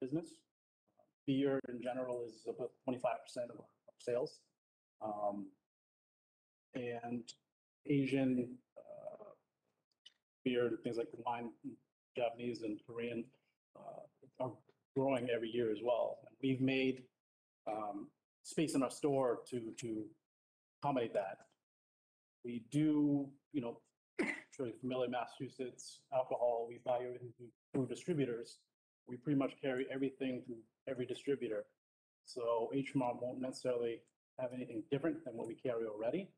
business. Beer in general is about 25% of sales. And Asian beer, things like wine, Japanese and Korean, are growing every year as well. And we've made space in our store to accommodate that. We do, sure you're familiar, Massachusetts alcohol, we buy everything through distributors. We pretty much carry everything through every distributor. So H Mart won't necessarily have anything different than what we carry already.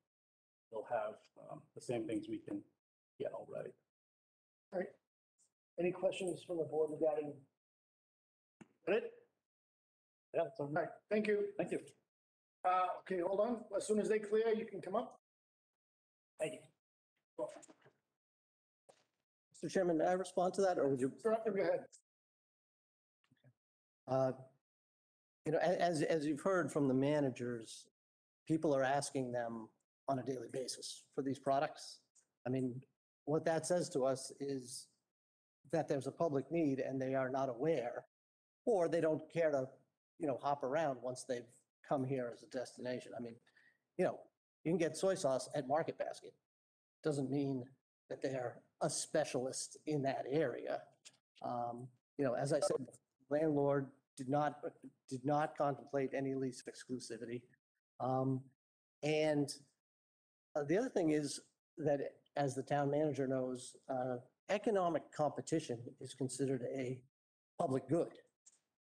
They'll have the same things we can get already. All right. Any questions from the board regarding it? Yeah, that's all All right, thank you. Thank you. Okay, hold on. As soon as they clear, you can come up. Thank you. Mr. Chairman, may I respond to that, or would you? Sir, go ahead. As you've heard from the managers, people are asking them on a daily basis for these products. I mean, what that says to us is that there's a public need and they are not aware, or they don't care to, hop around once they've come here as a destination. I mean, you can get soy sauce at Market Basket. Doesn't mean that they're a specialist in that area. As I said, landlord did not contemplate any lease exclusivity. And the other thing is that, as the town manager knows, economic competition is considered a public good.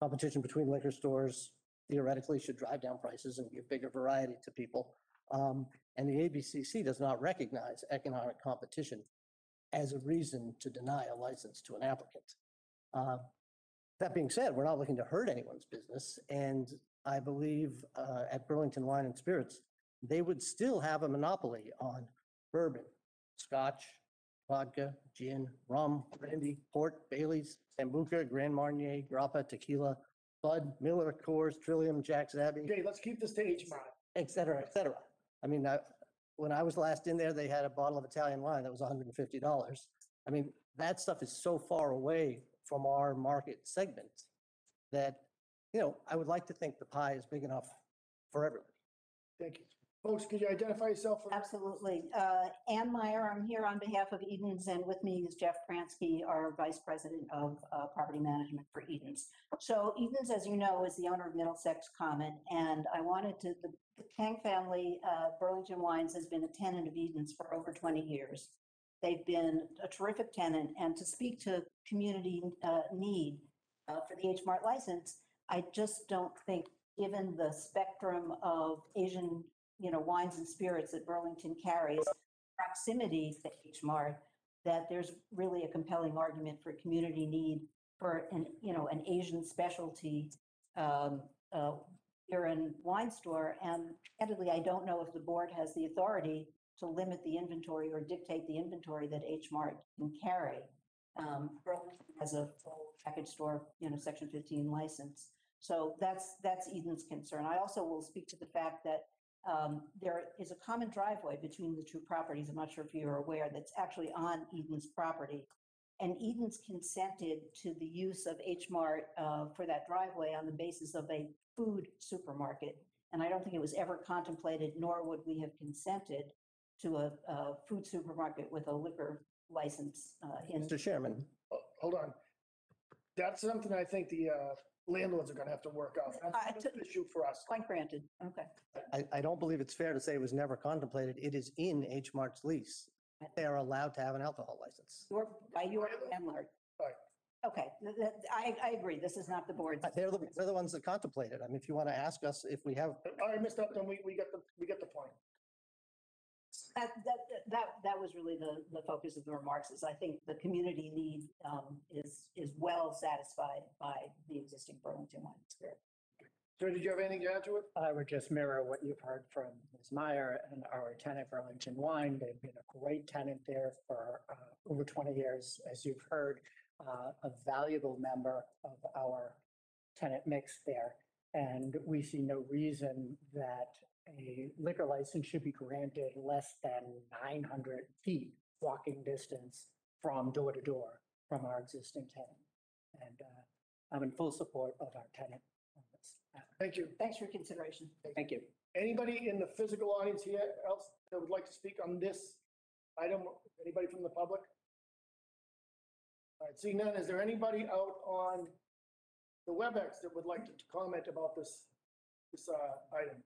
Competition between liquor stores theoretically should drive down prices and give bigger variety to people. And the ABCC does not recognize economic competition as a reason to deny a license to an applicant. That being said, we're not looking to hurt anyone's business. And I believe at Burlington Wine and Spirits, they would still have a monopoly on bourbon, scotch, vodka, gin, rum, brandy, port, Bailey's, Sambuca, Grand Marnier, Grappa, tequila, Bud, Miller, Coors, Trillium, Jack's Abbey. Okay, let's keep this to H Mart. Et cetera, et cetera. I mean, when I was last in there, they had a bottle of Italian wine that was $150. I mean, that stuff is so far away from our market segment that, I would like to think the pie is big enough for everybody. Thank you. Folks, could you identify yourself? Absolutely. Ann Meyer, I'm here on behalf of Edens, and with me is Jeff Pransky, our Vice President of Property Management for Edens. So Edens, as you know, is the owner of Middlesex Common, and I wanted to, the Kang family, Burlington Wines has been a tenant of Edens for over 20 years. They've been a terrific tenant, and to speak to community need for the H Mart license, I just don't think, given the spectrum of Asian wines and spirits that Burlington carries, proximity to H Mart, that there's really a compelling argument for community need for an Asian specialty beer and wine store. And candidly, I don't know if the board has the authority to limit the inventory or dictate the inventory that H Mart can carry. Burlington has a full package store, Section 15 license. So that's Eden's concern. I also will speak to the fact that there is a common driveway between the two properties. I'm not sure if you're aware, that's actually on Eden's property. And Eden's consented to the use of H Mart for that driveway on the basis of a food supermarket. And I don't think it was ever contemplated, nor would we have consented to a food supermarket with a liquor license in. Mr. Chairman. Hold on. That's something I think the landlords are going to have to work out. That's an issue for us. Point granted. Okay. I don't believe it's fair to say it was never contemplated. It is in H Mart's lease. They are allowed to have an alcohol license. By your landlord. Right. Okay, I agree. This is not the board's. They're the ones that contemplate it. I mean, if you want to ask us if we have. All right, Mr. Upton, we get the point. That was really the focus of the remarks. Is I think the community need is well satisfied by the existing Burlington Wine Spirit. Sir, did you have anything to add to it? I would just mirror what you've heard from Ms. Meyer and our tenant Burlington Wine. They've been a great tenant there for over 20 years, as you've heard, a valuable member of our tenant mix there. And we see no reason that a liquor license should be granted less than 900 feet walking distance from door to door from our existing tenant. And I'm in full support of our tenant on this. Thank you. Thanks for your consideration. Thank you. Anybody in the physical audience here else that would like to speak on this item? Anybody from the public? All right, seeing none, is there anybody out on the WebEx that would like to comment about this this item?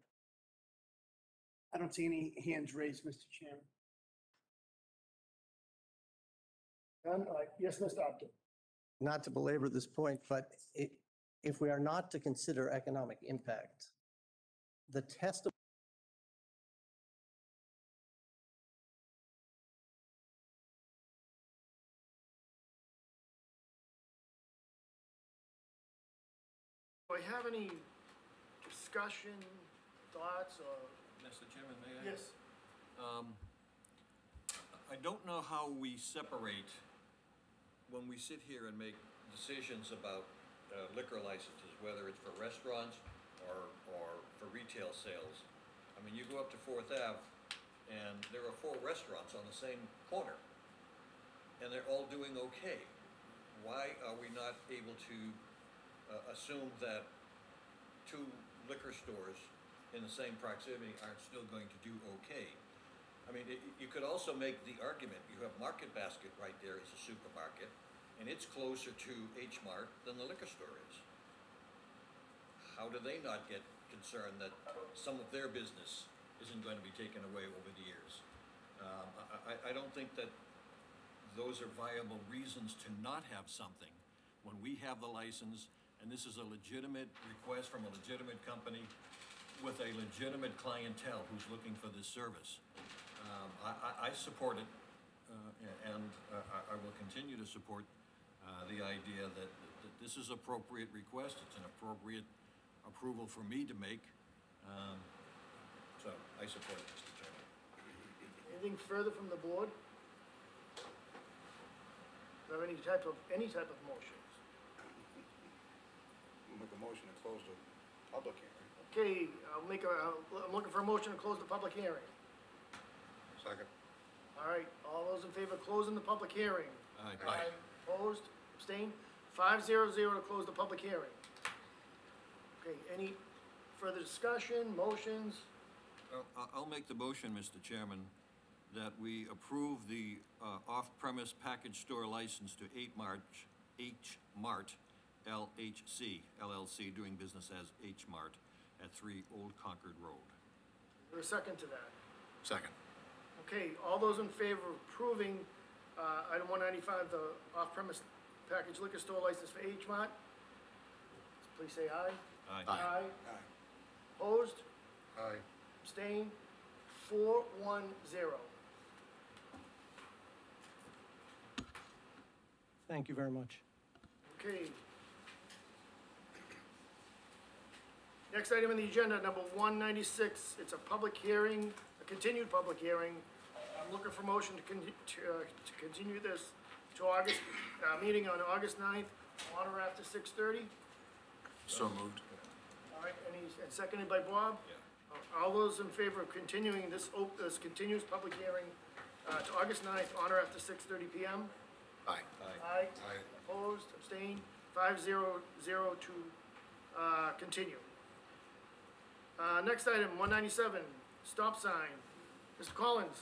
I don't see any hands raised, Mr. Chairman. None? Yes, Mr. Upton? Not to belabor this point, but if we are not to consider economic impact, the test of Do I have any discussion, thoughts, or? Mr. Chairman, may I? Yes. I don't know how we separate, when we sit here and make decisions about liquor licenses, whether it's for restaurants or for retail sales. I mean, you go up to Fourth Ave, and there are 4 restaurants on the same corner, and they're all doing okay. Why are we not able to assume that 2 liquor stores in the same proximity aren't still going to do okay? I mean, you could also make the argument, you have Market Basket right there as a supermarket, and it's closer to H Mart than the liquor store is. How do they not get concerned that some of their business isn't going to be taken away over the years? I don't think that those are viable reasons to not have something when we have the license, and this is a legitimate request from a legitimate company with a legitimate clientele who's looking for this service. I support it, and I will continue to support the idea that this is appropriate request. It's an appropriate approval for me to make. So I support it, Mr. Chairman. Anything further from the board? Or any type of motions? I'll make a motion to close the public hearing. Okay, I'm looking for a motion to close the public hearing. Second. All right, all those in favor of closing the public hearing? Aye. Opposed, abstained? 5-0-0 to close the public hearing. Okay, any further discussion, motions? I'll make the motion, Mr. Chairman, that we approve the off-premise package store license to H Mart LHC, LLC, doing business as H Mart at 3 Old Concord Road. Is there a second to that? Second. Okay, all those in favor of approving item 195, the off-premise package liquor store license for H Mart, please say aye. Aye. Aye. Aye. Opposed? Aye. Abstained? 4-1-0. Thank you very much. Okay. Next item on the agenda, number 196, it's a public hearing, a continued public hearing. I'm looking for motion to continue this to August, meeting on August 9th, on or after 6:30. So moved. All right, and seconded by Bob? Yeah. All those in favor of continuing this continuous public hearing to August 9th, on or after 6:30 PM? Aye. Aye. Opposed, abstained, 5-0-0 to continue. Next item, 197, stop sign. Mr. Collins.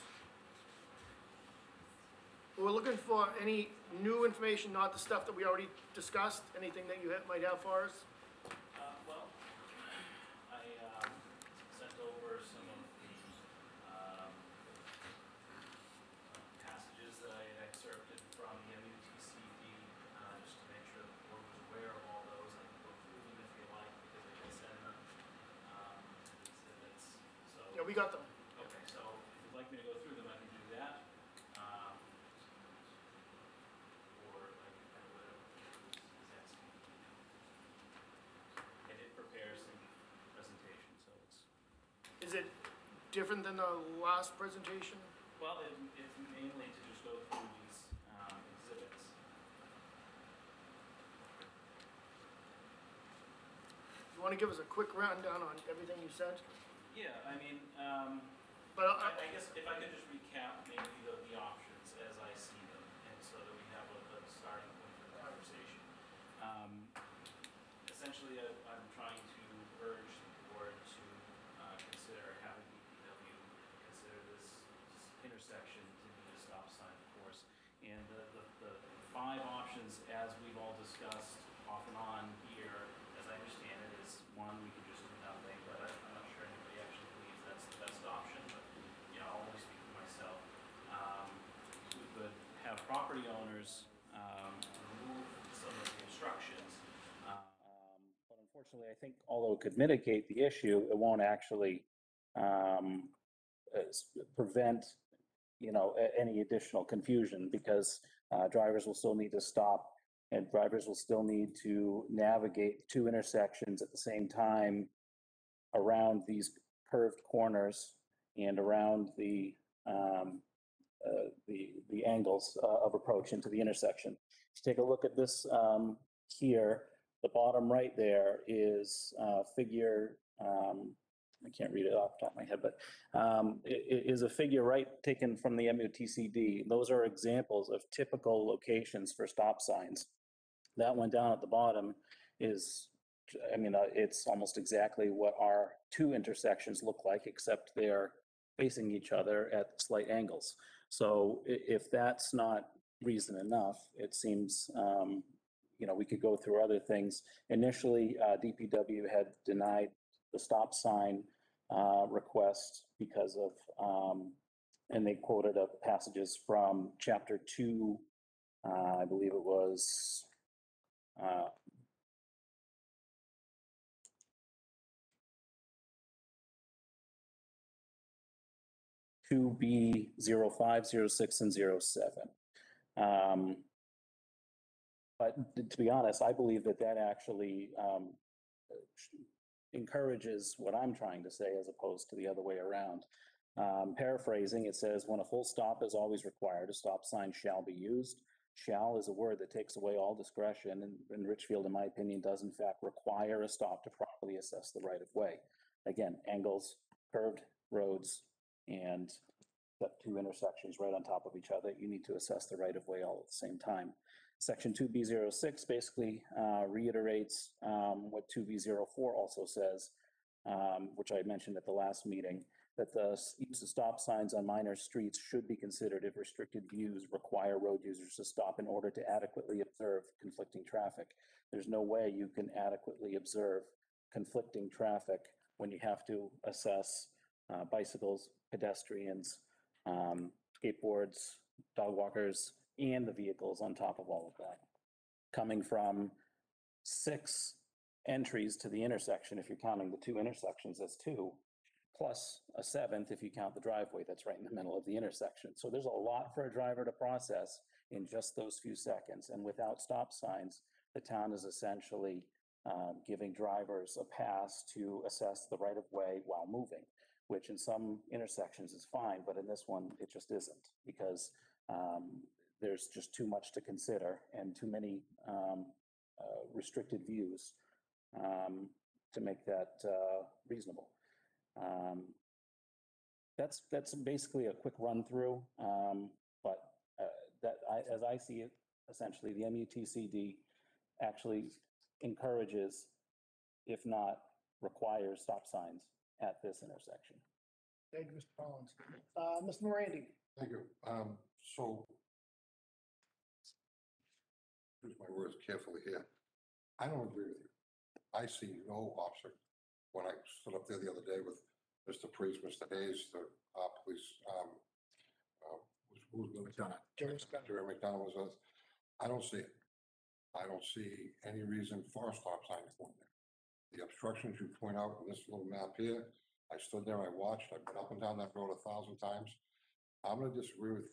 We're looking for any new information, not the stuff that we already discussed, anything that you might have for us? Well, I sent over some of the passages that I had excerpted from the MUTCD, just to make sure the board was aware of all those. I can go through them if you like, because I can send them exhibits. So, Yeah, we got them. okay, so if you'd like me to go through them, I can do that. Or I can whatever is asking. I did prepare some presentation, so it's. Is it different than the last presentation? Well, it's mainly to just go through these exhibits. You want to give us a quick rundown on everything you said? Yeah, I mean, But I guess if I could just recap maybe the options as I see them, and so that we have a starting point for the conversation. Essentially, I'm trying to urge the board to consider having DPW consider this intersection to be a stop sign, of course. And the 5 options, as we've all discussed off and on here, as I understand it, is 1, we could just do nothing, but property owners remove some of the obstructions. But unfortunately, I think although it could mitigate the issue, it won't actually prevent, any additional confusion, because drivers will still need to stop, and drivers will still need to navigate two intersections at the same time around these curved corners and around the angles of approach into the intersection. If you take a look at this here, the bottom right there is figure, I can't read it off the top of my head, but it is a figure right taken from the MUTCD. Those are examples of typical locations for stop signs. That one down at the bottom is, it's almost exactly what our two intersections look like, except they're facing each other at slight angles. So if that's not reason enough, it seems, we could go through other things. Initially, DPW had denied the stop sign request because of, and they quoted passages from Chapter 2, I believe it was, 2B 05, 06, and 07. But to be honest, I believe that actually encourages what I'm trying to say as opposed to the other way around. Paraphrasing, it says, when a full stop is always required, a stop sign shall be used. Shall is a word that takes away all discretion, and Richfield, in my opinion, does in fact require a stop to properly assess the right of way. Again, angles, curved roads, and two intersections right on top of each other, you need to assess the right of way all at the same time. Section 2B06 basically reiterates what 2B04 also says, which I mentioned at the last meeting, that the use of stop signs on minor streets should be considered if restricted views require road users to stop in order to adequately observe conflicting traffic. There's no way you can adequately observe conflicting traffic when you have to assess bicycles, pedestrians, skateboards, dog walkers, and the vehicles on top of all of that. Coming from 6 entries to the intersection, if you're counting the 2 intersections as 2, plus a 7th if you count the driveway that's right in the middle of the intersection. So there's a lot for a driver to process in just those few seconds. And without stop signs, the town is essentially giving drivers a pass to assess the right of way while moving, which in some intersections is fine, but in this one, it just isn't, because there's just too much to consider and too many restricted views to make that reasonable. That's basically a quick run through, but as I see it, essentially the MUTCD actually encourages, if not requires, stop signs at this intersection. Thank you, Mr. Collins. Mr. Morandi. Thank you. So, use my words carefully here. I don't agree with you. I see no obstacle. When I stood up there the other day with Mr. Priest, Mr. Hayes, the police, who's McDonough? Jerry McDonough was with. I don't see it. I don't see any reason for a stop sign to go in there. The obstructions you point out in this little map here, I stood there, I watched, I've been up and down that road 1,000 times. I'm going to disagree with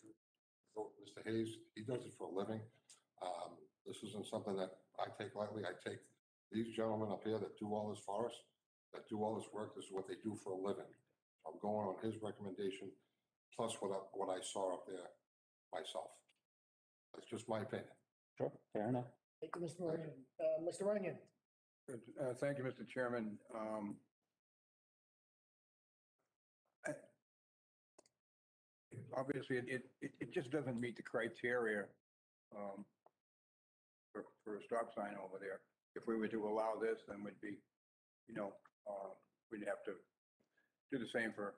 Mr. Hayes. He does it for a living. This isn't something that I take lightly. I take these gentlemen up here that do all this for us, that do all this work. This is what they do for a living. I'm going on his recommendation, plus what I saw up there myself. That's just my opinion. Sure, fair enough. Thank you, Mr. Runyon. Mr. Runyon. Thank you, Mr. Chairman. Obviously, it just doesn't meet the criteria for a stop sign over there. If we were to allow this, then we'd be, we'd have to do the same for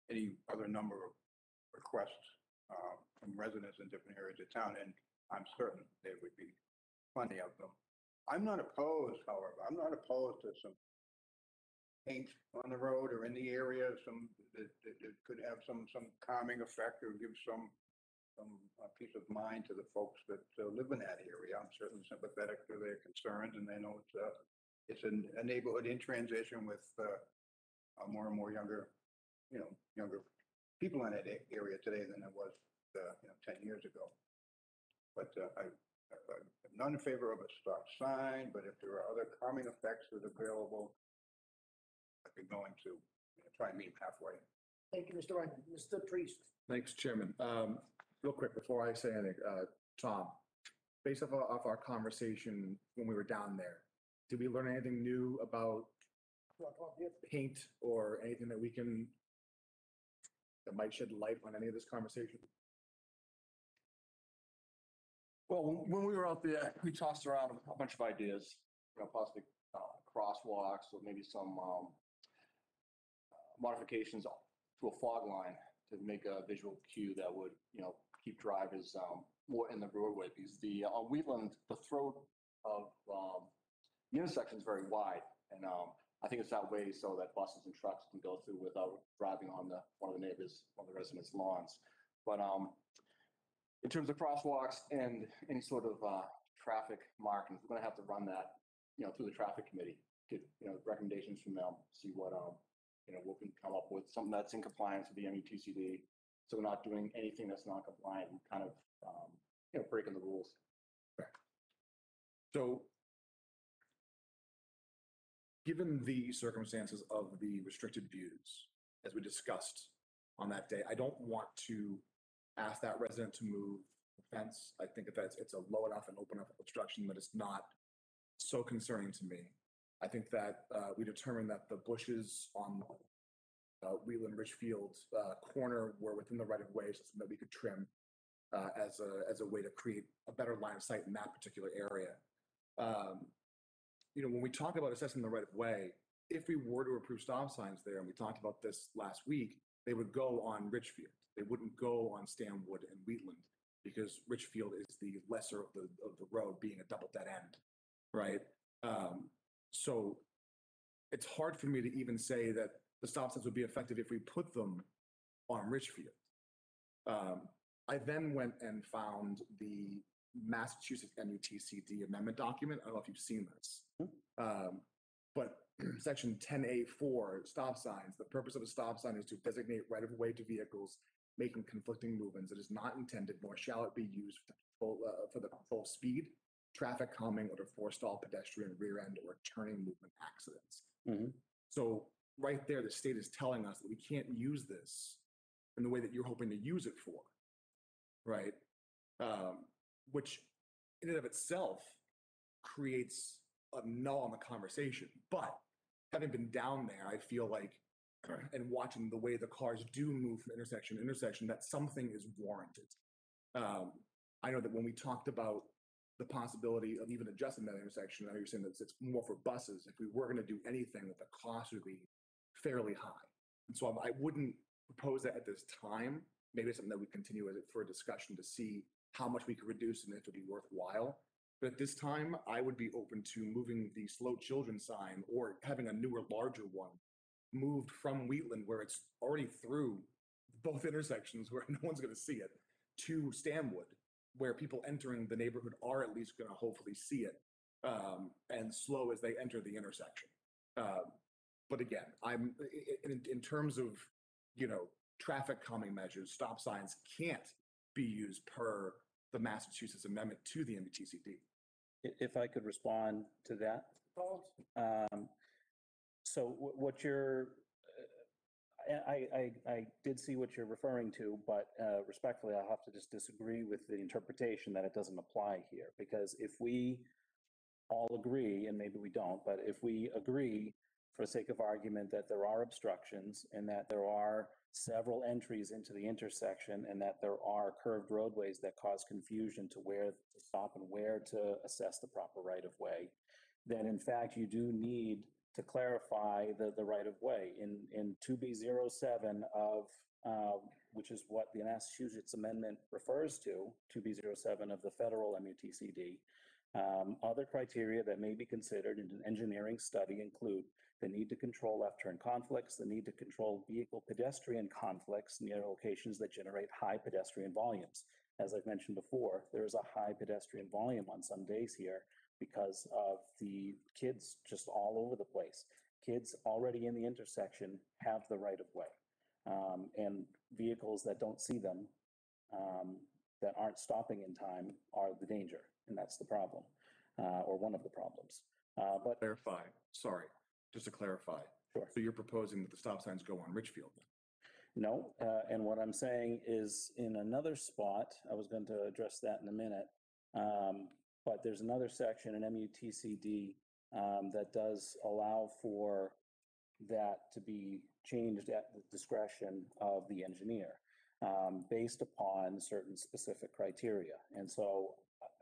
any other number of requests from residents in different areas of town, and I'm certain there would be plenty of them. I'm not opposed, however, I'm not opposed to some paint on the road or in the area, some that could have some calming effect or give some peace of mind to the folks that live in that area. I'm certainly sympathetic to their concerns, and I know it's a neighborhood in transition with more and more younger people in that area today than it was 10 years ago. But I'm not in favor of a stop sign, but if there are other calming effects that are available, I'd be going to try and meet halfway. Thank you, Mr. Ryan. Mr. Priest? Thanks, Chairman. Real quick, before I say anything, Tom, based off our conversation when we were down there, did we learn anything new about paint or anything that might shed light on any of this conversation? Well, when we were out there, we tossed around a bunch of ideas, possibly crosswalks or maybe some modifications to a fog line to make a visual cue that would, keep drivers more in the roadway, because on Wheatland, the throat of the intersection is very wide, and I think it's that way so that buses and trucks can go through without driving on one of the residents' lawns. But in terms of crosswalks and any sort of traffic markings, we're going to have to run that, through the traffic committee, get recommendations from them, see what we can come up with, something that's in compliance with the MUTCD. So we're not doing anything that's not compliant and kind of breaking the rules. So, given the circumstances of the restricted views, as we discussed on that day, I don't want to ask that resident to move the fence. I think that it's a low enough and open enough obstruction that it's not so concerning to me. I think that we determined that the bushes on Wheatland Richfield corner were within the right of way, so something that we could trim as a way to create a better line of sight in that particular area. When we talk about assessing the right of way, if we were to approve stop signs there, and we talked about this last week, they would go on Richfield. They wouldn't go on Stanwood and Wheatland, because Richfield is the lesser of the road, being a double dead end, right? So it's hard for me to even say that the stop signs would be effective if we put them on Richfield. I then went and found the Massachusetts MUTCD amendment document. I don't know if you've seen this. But section 10A4, stop signs, the purpose of a stop sign is to designate right of way to vehicles making conflicting movements. It is not intended, nor shall it be used for the control speed, traffic calming, or to forestall pedestrian rear end or turning movement accidents. So right there, the state is telling us that we can't use this in the way that you're hoping to use it for, right? Which in and of itself creates a null on the conversation. But having been down there, I feel like, and watching the way the cars do move from intersection to intersection, that something is warranted. I know that when we talked about the possibility of even adjusting that intersection, I know you're saying that it's more for buses. If we were going to do anything, that the cost would be fairly high. And so I wouldn't propose that at this time. Maybe it's something that we continue for a discussion to see how much we could reduce and if it would be worthwhile. But at this time, I would be open to moving the slow children sign or having a newer, larger one moved from Wheatland, where it's already through both intersections where no one's going to see it, to Stanwood, where people entering the neighborhood are at least going to hopefully see it, and slow as they enter the intersection. But again, I'm in terms of, traffic calming measures, stop signs can't be used per the Massachusetts amendment to the MUTCD. If I could respond to that. So what you're, I did see what you're referring to, but respectfully, I'll have to just disagree with the interpretation that it doesn't apply here. Because if we all agree, and maybe we don't, but if we agree for the sake of argument that there are obstructions and that there are several entries into the intersection and that there are curved roadways that cause confusion to where to stop and where to assess the proper right of way, then in fact you do need to clarify the right of way. In 2B07 of, which is what the Massachusetts amendment refers to, 2B07 of the federal MUTCD, other criteria that may be considered in an engineering study include the need to control left turn conflicts, the need to control vehicle pedestrian conflicts near locations that generate high pedestrian volumes. As I've mentioned before, there is a high pedestrian volume on some days here because of the kids just all over the place. Kids already in the intersection have the right of way. And vehicles that don't see them, that aren't stopping in time are the danger, and that's the problem, or one of the problems. But Clarify, sorry, just to clarify. Sure. So you're proposing that the stop signs go on Richfield? no, and what I'm saying is in another spot, I was going to address that in a minute, but there's another section in MUTCD that does allow for that to be changed at the discretion of the engineer based upon certain specific criteria. And so,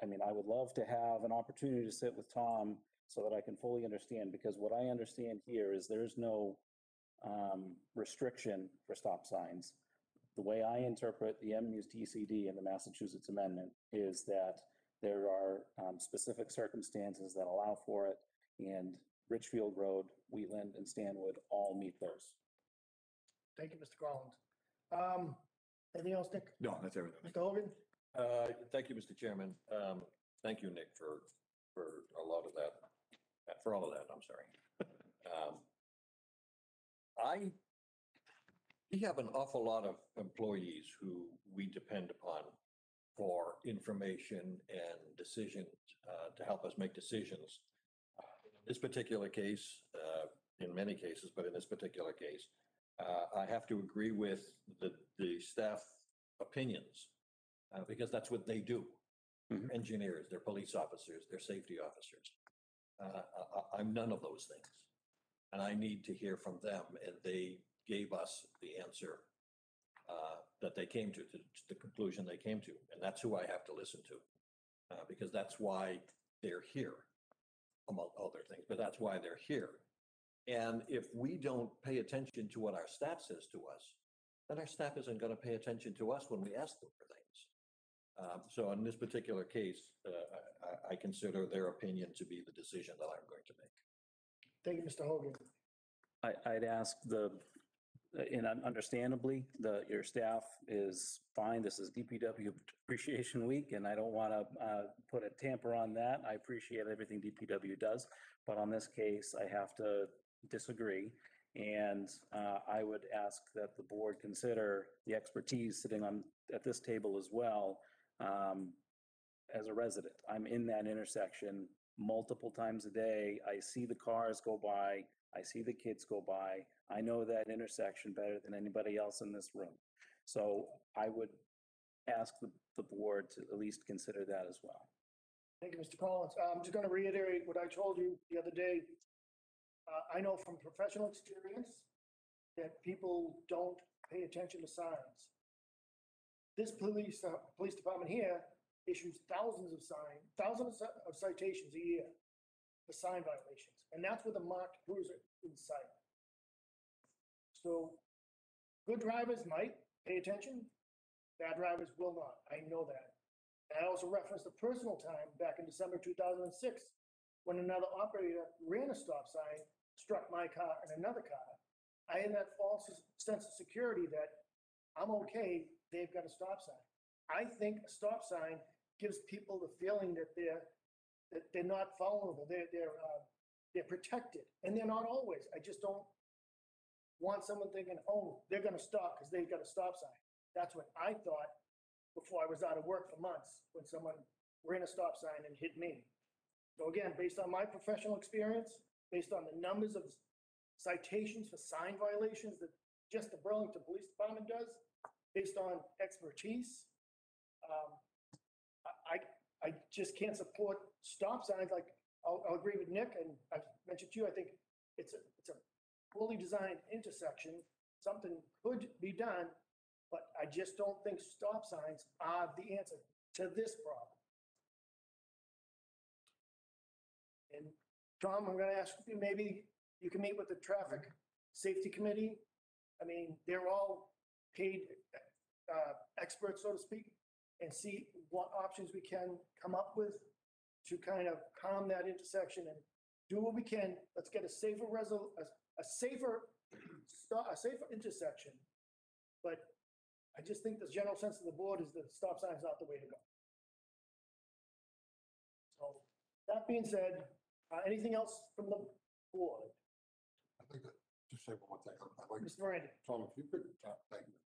I mean, I would love to have an opportunity to sit with Tom so that I can fully understand, because what I understand here is there's no restriction for stop signs. The way I interpret the MUTCD and the Massachusetts Amendment is that there are specific circumstances that allow for it, and Richfield Road, Wheatland, and Stanwood all meet those. Thank you, Mr. Collins. Anything else, Nick? No, that's everything. Mr. Hogan? Thank you, Mr. Chairman. Thank you, Nick, for a lot of that, for all of that, I'm sorry. We have an awful lot of employees who we depend upon for information and decisions, to help us make decisions. In this particular case, in many cases, but in this particular case, I have to agree with the staff opinions, because that's what they do. They're engineers, they're police officers, they're safety officers. I'm none of those things. And I need to hear from them, and they gave us the answer that they came to the conclusion they came to. And that's who I have to listen to, because that's why they're here, among other things, but that's why they're here. And if we don't pay attention to what our staff says to us, then our staff isn't going to pay attention to us when we ask them for things. So in this particular case, I consider their opinion to be the decision that I'm going to make. Thank you, Mr. Hogan. I'd ask and understandably, your staff is fine. This is DPW Appreciation Week, and I don't want to put a tamper on that. I appreciate everything DPW does, but on this case, I have to disagree. And I would ask that the board consider the expertise sitting at this table as well. As a resident, I'm in that intersection multiple times a day. I see the cars go by. I see the kids go by. I know that intersection better than anybody else in this room. So I would ask the board to at least consider that as well. Thank you, Mr. Collins. I'm just going to reiterate what I told you the other day. I know from professional experience that people don't pay attention to signs. This police department here issues thousands of citations a year for sign violations, and that's with a marked cruiser in sight. So good drivers might pay attention, bad drivers will not. I know that. And I also referenced a personal time back in December 2006 when another operator ran a stop sign, struck my car and another car. I had that false sense of security that I'm okay, they've got a stop sign. I think a stop sign gives people the feeling that they're not vulnerable, they're protected, and they're not always. I just don't want someone thinking, oh, they're going to stop because they've got a stop sign. That's what I thought before I was out of work for months, when someone ran a stop sign and hit me. So again, based on my professional experience, based on the numbers of citations for sign violations that just the Burlington Police Department does, based on expertise, I just can't support stop signs. Like, I'll agree with Nick, and I've mentioned to you, I think it's a poorly designed intersection. Something could be done, but I just don't think stop signs are the answer to this problem. And Tom, I'm going to ask you, maybe you can meet with the traffic safety committee. I mean, they're all paid experts, so to speak, and see what options we can come up with to kind of calm that intersection and do what we can. Let's get a safer intersection. But I just think the general sense of the board is that stop sign is not the way to go. So, that being said, anything else from the board? I think that, just say one more thing, I'd like, Mr. Randy? Tom, if you could, thank you.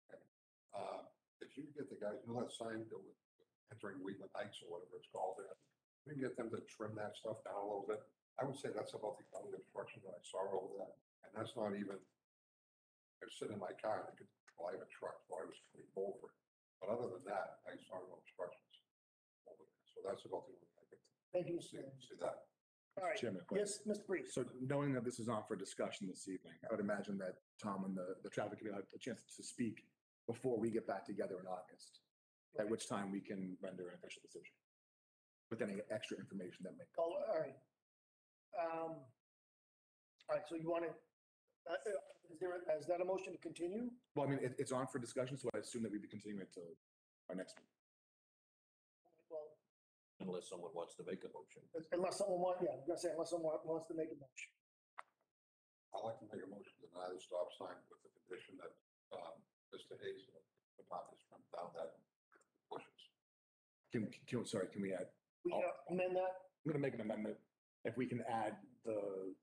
If you could get the guys, you know that sign that was entering Wheatland Heights or whatever it's called there, we can get them to trim that stuff down a little bit. I would say that's about the only obstruction that I saw over there, and that's not even, I was sitting in my car, and I could, well, I have a truck, so I was pretty over it. But other than that, I saw no obstructions over there, so that's about the only thing I could Thank you, see, Mr. see that. All right. Chairman, Yes, Mr. Priest? So knowing that this is on for discussion this evening, I would imagine that Tom and the traffic committee had a chance to speak before we get back together in August, at which time we can render an official decision with any extra information that may come. Oh, all right. All right, so you want to, is that a motion to continue? Well, I mean, it's on for discussion, so I assume that we'd be continuing it to our next meeting. Well, Unless someone wants to make a motion. unless someone yeah, I'm gonna say unless someone wants to make a motion. I'd like to make a motion to deny the stop sign with the condition that, Mr. Hayes, the top is trimmed down that bushes. Sorry, can we add? We can amend that? I'm gonna make an amendment. If we can add the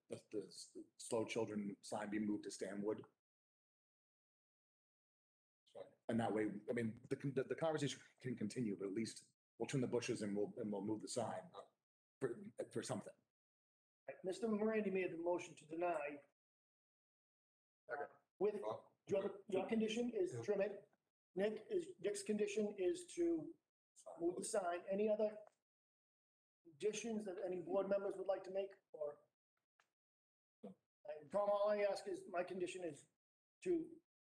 slow children sign be moved to Stanwood. And that way, I mean, the conversation can continue, but at least we'll trim the bushes and we'll move the sign for something. Right, Mr. Morandi made the motion to deny. With, your condition is trim it. Nick's condition is to move the sign. Any other additions that any board members would like to make, or? Tom, all I ask is, my condition is to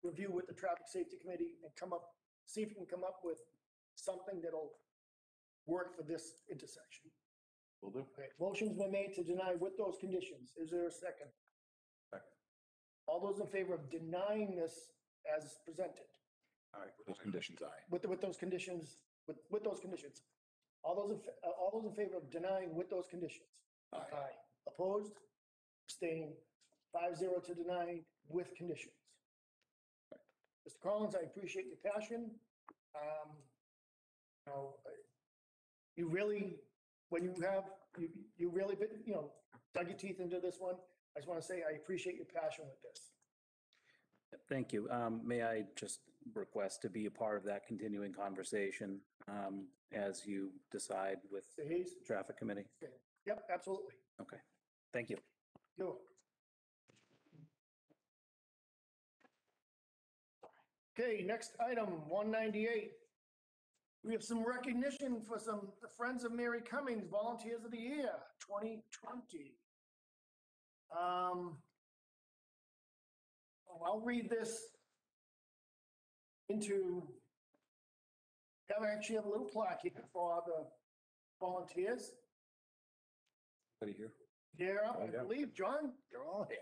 review with the traffic safety committee and see if you can come up with something that'll work for this intersection. Will do. Okay, motion's been made to deny with those conditions. Is there a second? Second. All those in favor of denying this as presented? All right, with those conditions, aye. With those conditions, with those conditions. All those in favor of denying with those conditions? Aye. Opposed? Abstained? 5-0 to deny with conditions. Mr. Collins, I appreciate your passion. You really, when you have, you really, dug your teeth into this one. I just want to say I appreciate your passion with this. Thank you. May I just request to be a part of that continuing conversation as you decide with Mr. Hayes? the traffic committee? Okay. Yep, absolutely. Okay, thank you. Do. Okay, next item, 198. We have some recognition for the Friends of Mary Cummings Volunteers of the Year 2020. I'll read this into, I actually have a little plaque here for the volunteers. Anybody here? Here, Oh, yeah. I believe, John, you're all here.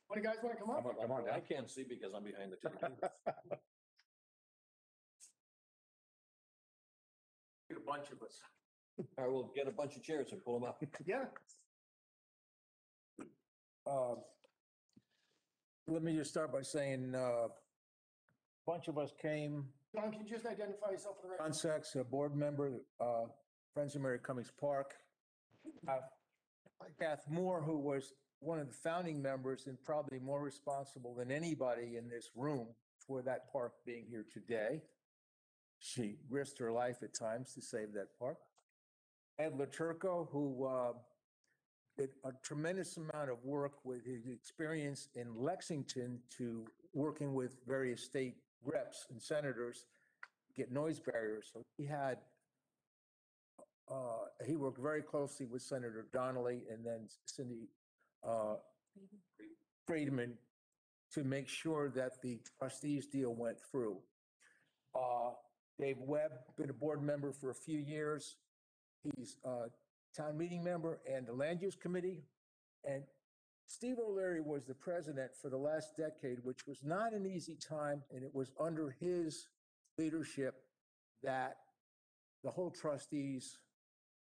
What do you guys want to come up? I'm on I down. can't see because I'm behind the TV. A bunch of us. I will get a bunch of chairs and pull them up. Yeah. Let me just start by saying, a bunch of us came, John, can you just identify yourself for the record? John Sachs, a board member, Friends of Mary Cummings Park. Kath Moore, who was one of the founding members and probably more responsible than anybody in this room for that park being here today. She risked her life at times to save that park. Ed Laturco, who did a tremendous amount of work with his experience in Lexington to working with various state reps and senators, get noise barriers. So he worked very closely with Senator Donnelly and then Cindy Friedman to make sure that the trustees deal went through. Dave Webb, been a board member for a few years. He's a town meeting member and the land use committee. And Steve O'Leary was the president for the last decade, which was not an easy time. And it was under his leadership that the whole trustees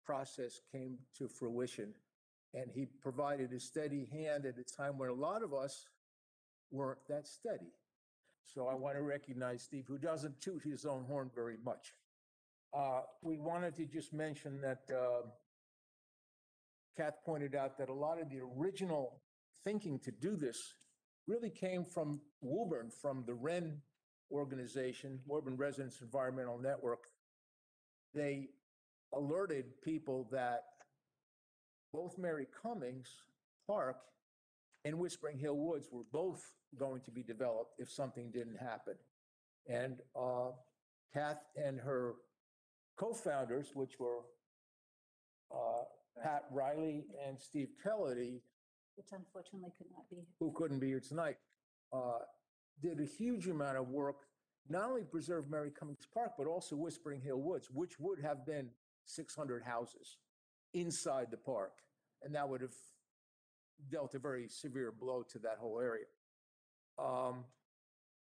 process came to fruition. And he provided a steady hand at a time when a lot of us weren't that steady. So I want to recognize Steve, who doesn't toot his own horn very much. We wanted to just mention that Kath pointed out that a lot of the original thinking to do this really came from Woburn, from the WREN organization, Woburn Residents Environmental Network. They alerted people that both Mary Cummings Park and Whispering Hill Woods were both going to be developed if something didn't happen. And Kath and her co-founders, which were Pat Riley and Steve Kelledy, Which unfortunately could not be. who couldn't be here tonight, did a huge amount of work, not only preserve Mary Cummings Park, but also Whispering Hill Woods, which would have been 600 houses inside the park. And that would have dealt a very severe blow to that whole area.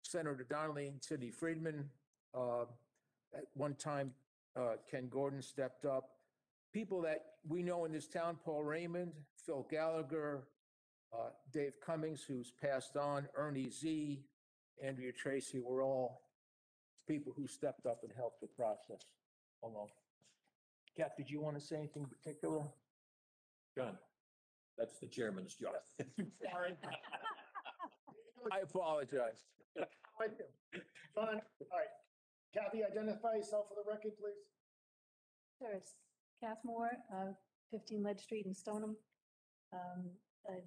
Senator Donnelly and Sidney Friedman, at one time, Ken Gordon stepped up. People that we know in this town, Paul Raymond, Phil Gallagher, Dave Cummings, who's passed on, Ernie Z, Andrea Tracy, were all people who stepped up and helped the process along. Kath, did you want to say anything in particular? John, that's the chairman's job. Sorry. I apologize. Right there. John, all right. Kathy, identify yourself for the record, please. Sure, it's Kath Moore, 15 Ledge Street in Stoneham. I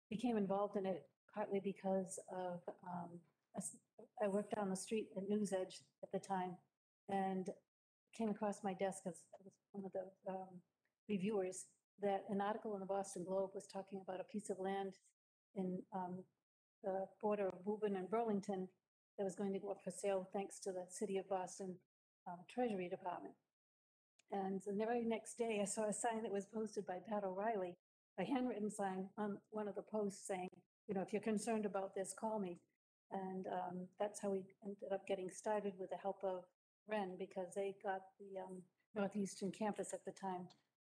became involved in it partly because of, I worked down the street at News Edge at the time and came across my desk as I was one of the reviewers that an article in the Boston Globe was talking about a piece of land in the border of Woburn and Burlington that was going to go up for sale thanks to the City of Boston Treasury Department. And the very next day, I saw a sign that was posted by Pat O'Reilly, a handwritten sign on one of the posts saying, you know, if you're concerned about this, call me. And that's how we ended up getting started with the help of WREN, because they got the Northeastern campus at the time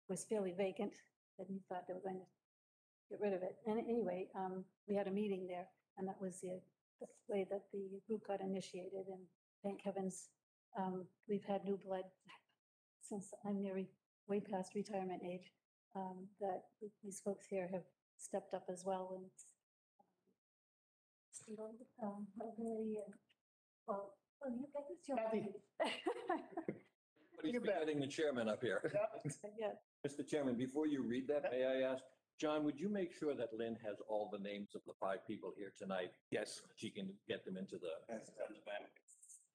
was fairly vacant, and we thought they were going to get rid of it. And anyway, we had a meeting there, and that was the way that the group got initiated. And thank heavens, we've had new blood since I'm nearly way past retirement age, that these folks here have stepped up as well. And you know, really, well, you guys, it's your But he's getting the chairman up here. Yeah. Mr. Chairman, before you read that, may I ask, John, would you make sure that Lynn has all the names of the 5 people here tonight? Yes. She can get them into the back.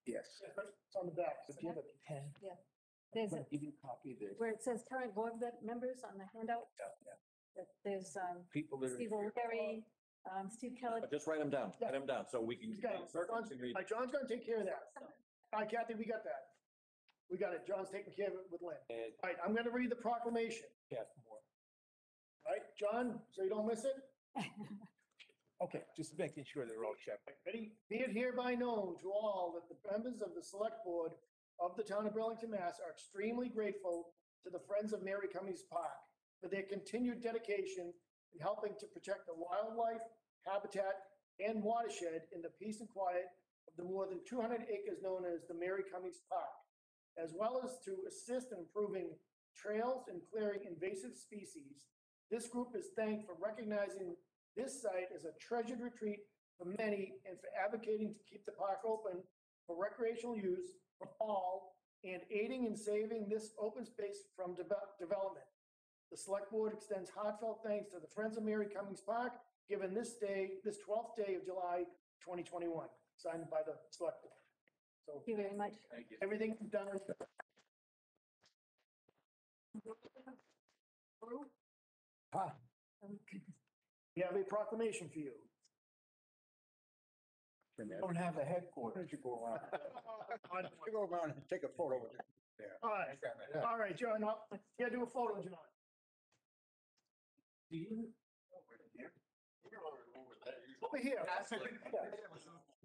Yes. It's on the back. Do you have a pen? Yeah. There's I'm gonna give you a copy of this. where it says current board members on the handout. That there's People that are Steve O'Leary, Steve Kelly. Just write them down, write them down, so we can. He's got it. John's gonna take care of that. All right, Kathy, we got that. We got it. John's taking care of it with Lynn. All right, I'm gonna read the proclamation. Kath Moore. All right, John, so you don't miss it? Okay, just making sure they're all checked. Ready? Be it hereby known to all that the members of the Select Board of the Town of Burlington, Mass. Are extremely grateful to the Friends of Mary Cummings Park for their continued dedication in helping to protect the wildlife, habitat, and watershed in the peace and quiet of the more than 200 acres known as the Mary Cummings Park, as well as to assist in improving trails and clearing invasive species. This group is thanked for recognizing this site as a treasured retreat for many and for advocating to keep the park open for recreational use for all and aiding in saving this open space from development. The Select Board extends heartfelt thanks to the Friends of Mary Cummings Park, given this day, this 12th day of July, 2021, signed by the Select Board. So Thank you very much. everything done. Ah. We have a proclamation for you. You don't have a headquarters, you go around. You go around and take a photo with it there. All right, John, yeah, do a photo, John. Do you? Over here.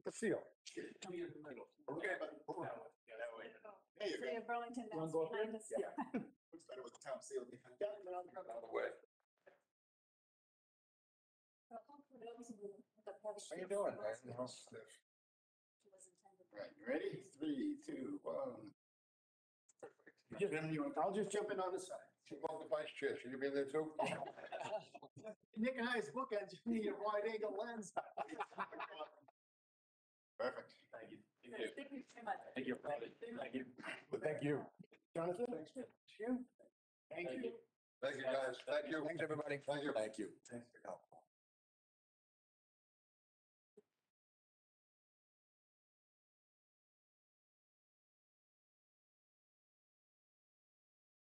The seal. City of Burlington, Mass. Behind us. Looks better with the town seal behind. Yeah, no, out of the way. How you doing, man? Right, ready? 3, 2, 1. I'll just jump in on the side. She wants the vice chair. Should you be in there too? Nick and I's bookends, you need a wide angle lens. Perfect. Thank you. Thank you so much. Thank you. Thank you. Thank you. Jonathan, thanks. You. Thank you. Thank you, guys. Thank you. Thanks, everybody. Thank you. Thank you. Thanks for your help.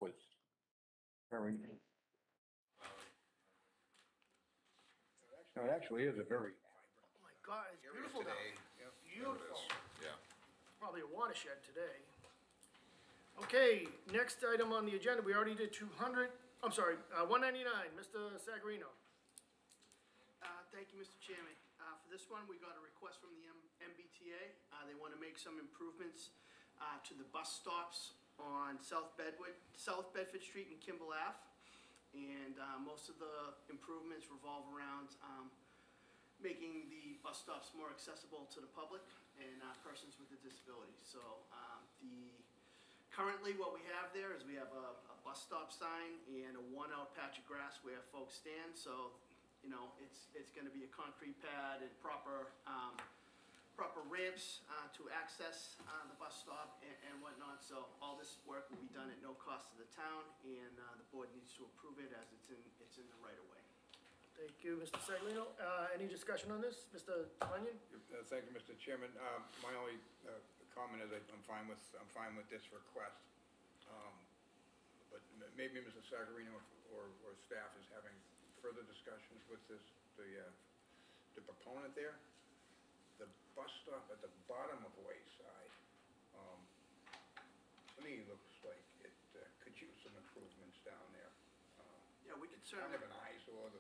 Was very. No, it actually is a very. Oh my God, it's beautiful now. Beautiful. Yeah. Probably a watershed today. Okay, next item on the agenda, we already did 200, I'm sorry, 199, Mr. Sagarino. Thank you, Mr. Chairman. For this one, we got a request from the MBTA. They want to make some improvements to the bus stops on South Bedford Street and Kimball Ave. And most of the improvements revolve around making the bus stops more accessible to the public and persons with a disability. So currently what we have there is we have a bus stop sign and a one-out patch of grass where folks stand. So, you know, it's going to be a concrete pad and proper ramps to access the bus stop and whatnot. So all this work will be done at no cost to the town, and the board needs to approve it as it's in the right of way. Thank you, Mr. Sagarino. Any discussion on this? Mr. Runyon? Thank you, Mr. Chairman. My only comment is I'm fine with this request. But maybe Mr. Sagarino or staff is having further discussions with the proponent there. The bus stop at the bottom of Wayside, to me, looks like it could use some improvements down there. Yeah, we could It's kind certainly. of an eyesore.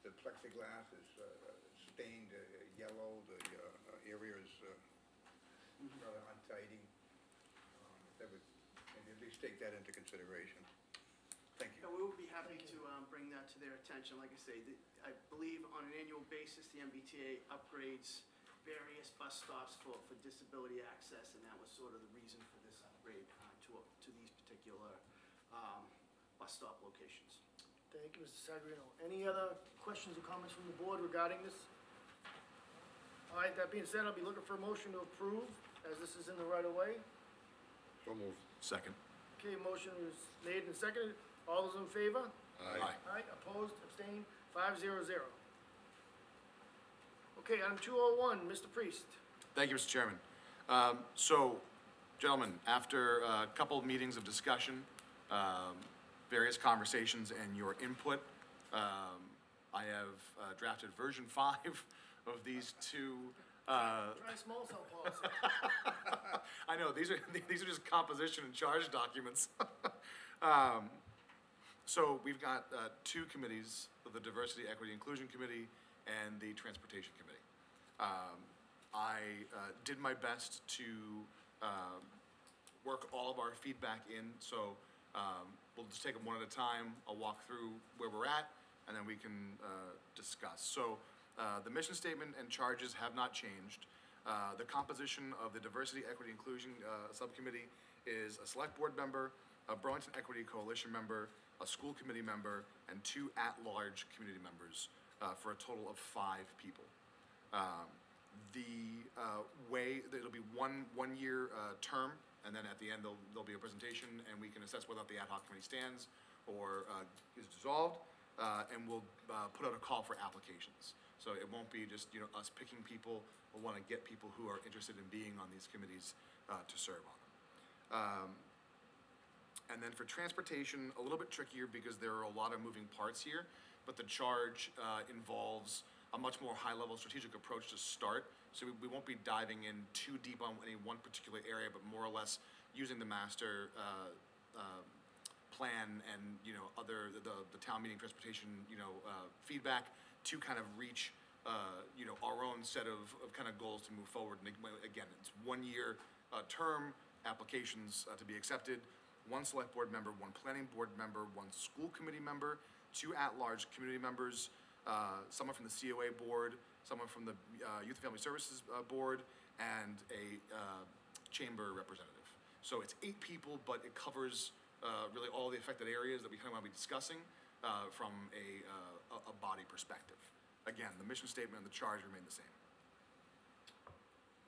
The plexiglass is stained yellow. The area is rather untidy. That would maybe at least take that into consideration. Thank you. Yeah, we would be happy to bring that to their attention. Like I say, I believe on an annual basis, the MBTA upgrades various bus stops for disability access, and that was sort of the reason for this upgrade to these particular bus stop locations. Thank you, Mr. Sagarino. Any other questions or comments from the board regarding this? All right, that being said, I'll be looking for a motion to approve, as this is in the right of way. So moved. Second. Okay, motion is made and seconded. All those in favor? Aye. Aye, opposed, abstained, 500. Okay, item 201, Mr. Priest. Thank you, Mr. Chairman. So, gentlemen, after a couple of meetings of discussion, various conversations and your input, I have drafted version 5 of these two. Try small cell policy. I know, these are just composition and charge documents. So we've got two committees, the Diversity, Equity, Inclusion Committee and the Transportation Committee. I did my best to work all of our feedback in, so we'll just take them one at a time. I'll walk through where we're at, and then we can discuss. So the mission statement and charges have not changed. The composition of the Diversity, Equity, Inclusion Subcommittee is a select board member, a Burlington Equity Coalition member, a school committee member, and 2 at-large community members for a total of 5 people. The way, it'll be one-year term, and then at the end there'll be a presentation, and we can assess whether the ad hoc committee stands or is dissolved, and we'll put out a call for applications. So it won't be just us picking people. We'll want to get people who are interested in being on these committees to serve on them. And then for transportation, a little bit trickier because there are a lot of moving parts here, but the charge involves a much more high-level strategic approach to start. So we won't be diving in too deep on any one particular area, but more or less using the master plan and the town meeting transportation feedback to kind of reach our own set of kind of goals to move forward. And again, it's 1 year term, applications to be accepted, 1 select board member, 1 planning board member, 1 school committee member, 2 at-large community members, someone from the COA board, someone from the Youth and Family Services Board, and a chamber representative. So it's 8 people, but it covers really all the affected areas that we kind of want to be discussing from a body perspective. Again, the mission statement and the charge remain the same.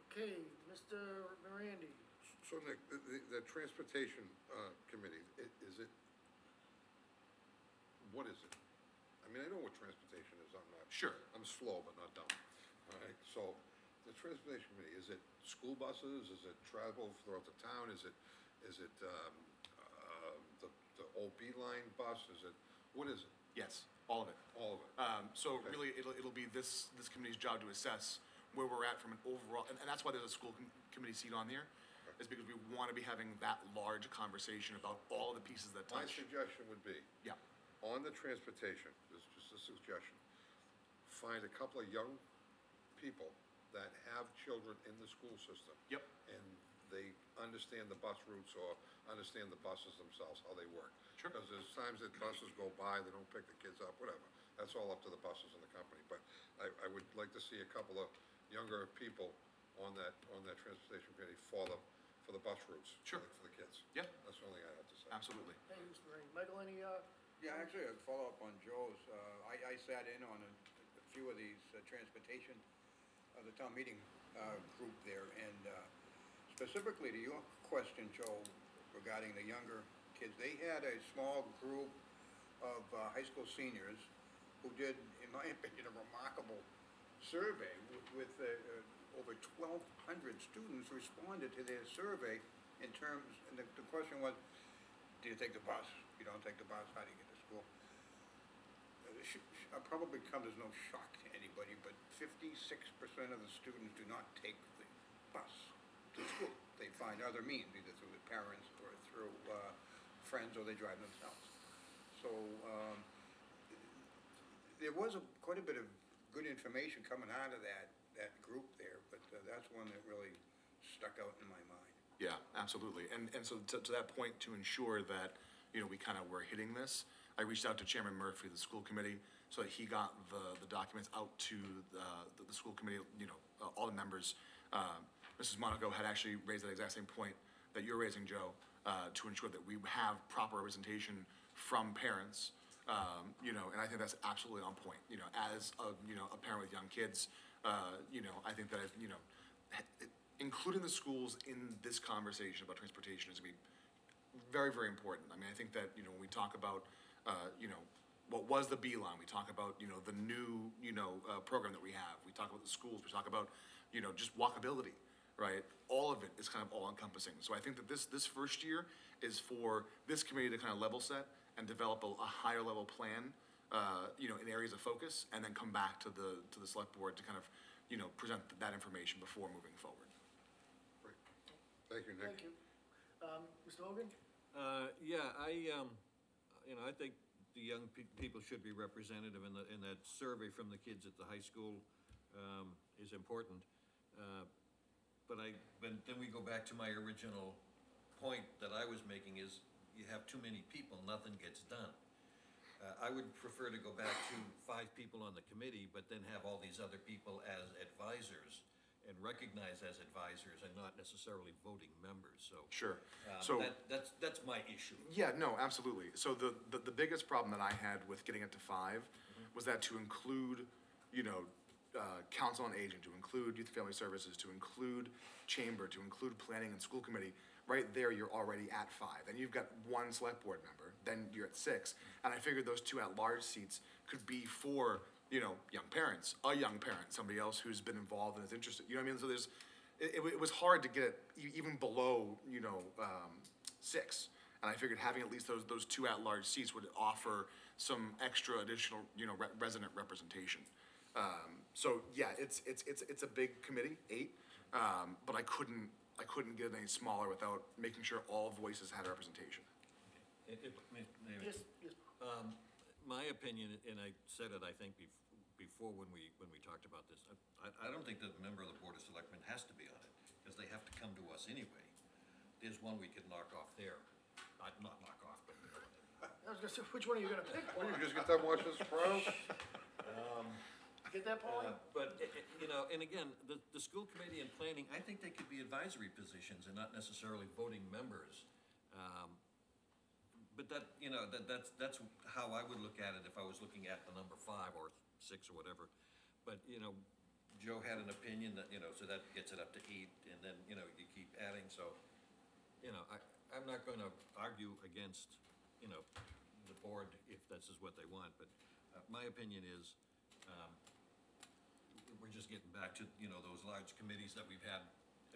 Okay, Mr. Morandi. So Nick, the transportation committee, is it, what is it? I mean, I know what transportation is, I'm not. Sure. I'm slow, but not dumb. All right, so the transportation committee, is it school buses? Is it travel throughout the town? Is it the OB line bus? Is it, what is it? Yes, all of it. All of it? So really, it'll be this committee's job to assess where we're at from an overall, and that's why there's a school committee seat on there, is because we want to be having that large conversation about all of the pieces that My touch. suggestion would be, Yeah, on the transportation, this is just a suggestion, find a couple of young people that have children in the school system. Yep. And they understand the bus routes or understand the buses themselves, how they work. Sure. Because there's times that buses go by, they don't pick the kids up, whatever. That's all up to the buses and the company. But I would like to see a couple of younger people on that transportation committee for the bus routes. Sure. For the kids. Yeah. That's the only thing I have to say. absolutely. Thank you, Mr. Morandi. Michael, any, Yeah, actually, a follow-up on Joe's. I sat in on a few of these transportation of the town meeting group there, and specifically to your question, Joe, regarding the younger kids, they had a small group of high school seniors who did, in my opinion, a remarkable survey with over 1,200 students responded to their survey in terms, and the question was, do you take the bus? If you don't take the bus, how do you get to school? Probably comes as no shock to anybody, but 56% of the students do not take the bus to school. They find other means, either through the parents or through friends, or they drive themselves. So there was quite a bit of good information coming out of that group there, but that's one that really stuck out in my mind. Yeah, absolutely. And so to that point, to ensure that, we kind of were hitting this, I reached out to Chairman Murphy, the school committee, so that he got the documents out to the school committee, all the members. Mrs. Monaco had actually raised that exact same point that you're raising, Joe, to ensure that we have proper representation from parents, and I think that's absolutely on point. As a parent with young kids, I think that, including the schools in this conversation about transportation is going to be very, very important. I mean, I think that, when we talk about, what was the Beeline, we talk about, the new, program that we have. We talk about the schools, we talk about, just walkability, right? All of it is kind of all encompassing. So I think that this first year is for this committee to kind of level set and develop a higher level plan, in areas of focus, and then come back to the select board to kind of, present that information before moving forward. Great. Thank you, Nick. thank you. Mr. Hogan? Yeah, I think the young people should be representative in that survey from the kids at the high school is important. But then we go back to my original point that I was making is you have too many people, nothing gets done. I would prefer to go back to 5 people on the committee, but then have all these other people as advisors and recognized as advisors and not necessarily voting members, so. Sure. So that's my issue. Yeah, no, absolutely. So the biggest problem that I had with getting it to 5 was that to include, council on aging, to include youth and family services, to include chamber, to include planning and school committee, right there, you're already at 5. And you've got 1 select board member, then you're at 6. And I figured those 2 at-large seats could be for, young parents, a young parent, somebody else who's been involved and is interested. You know what I mean? So it was hard to get it even below, 6. And I figured having at least those 2 at-large seats would offer some extra additional, resident representation. So yeah, it's a big committee, 8, but I couldn't get it any smaller without making sure all voices had representation. Yes, yes. My opinion, and I said it, I think, before when we talked about this, I don't think that a member of the Board of Selectmen has to be on it, because they have to come to us anyway. There's one we could knock off there, not knock off, but. I was gonna say, which one are you gonna pick? Well, you just get done watching The Sopranos? Get that, Paulie? But, you know, and again, the school committee and planning, I think they could be advisory positions and not necessarily voting members. But that, you know, that's how I would look at it if I was looking at the number 5 or 6 or whatever. But, you know, Joe had an opinion that, you know, so that gets it up to 8, and then, you know, you keep adding, so, you know, I'm not gonna argue against, you know, the board if this is what they want, but my opinion is, we're just getting back to, you know, those large committees that we've had